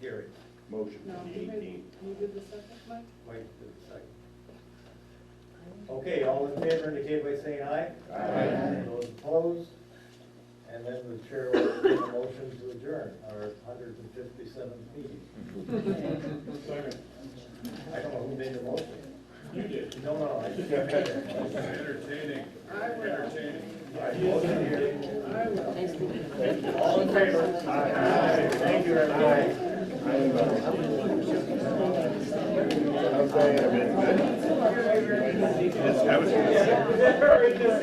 Gary. Motion. No, The who 18th. did the second, Mike? Wait a second. Okay, all in favor indicate by saying aye. Aye. Those opposed? And then the chair will make a motion to adjourn our 157th meeting. Second. I don't know who made the motion. You did. No, I just got it. Entertaining. I will. Entertaining. Motion here. I will. All in favor? Aye. Thank you, everybody. Very good.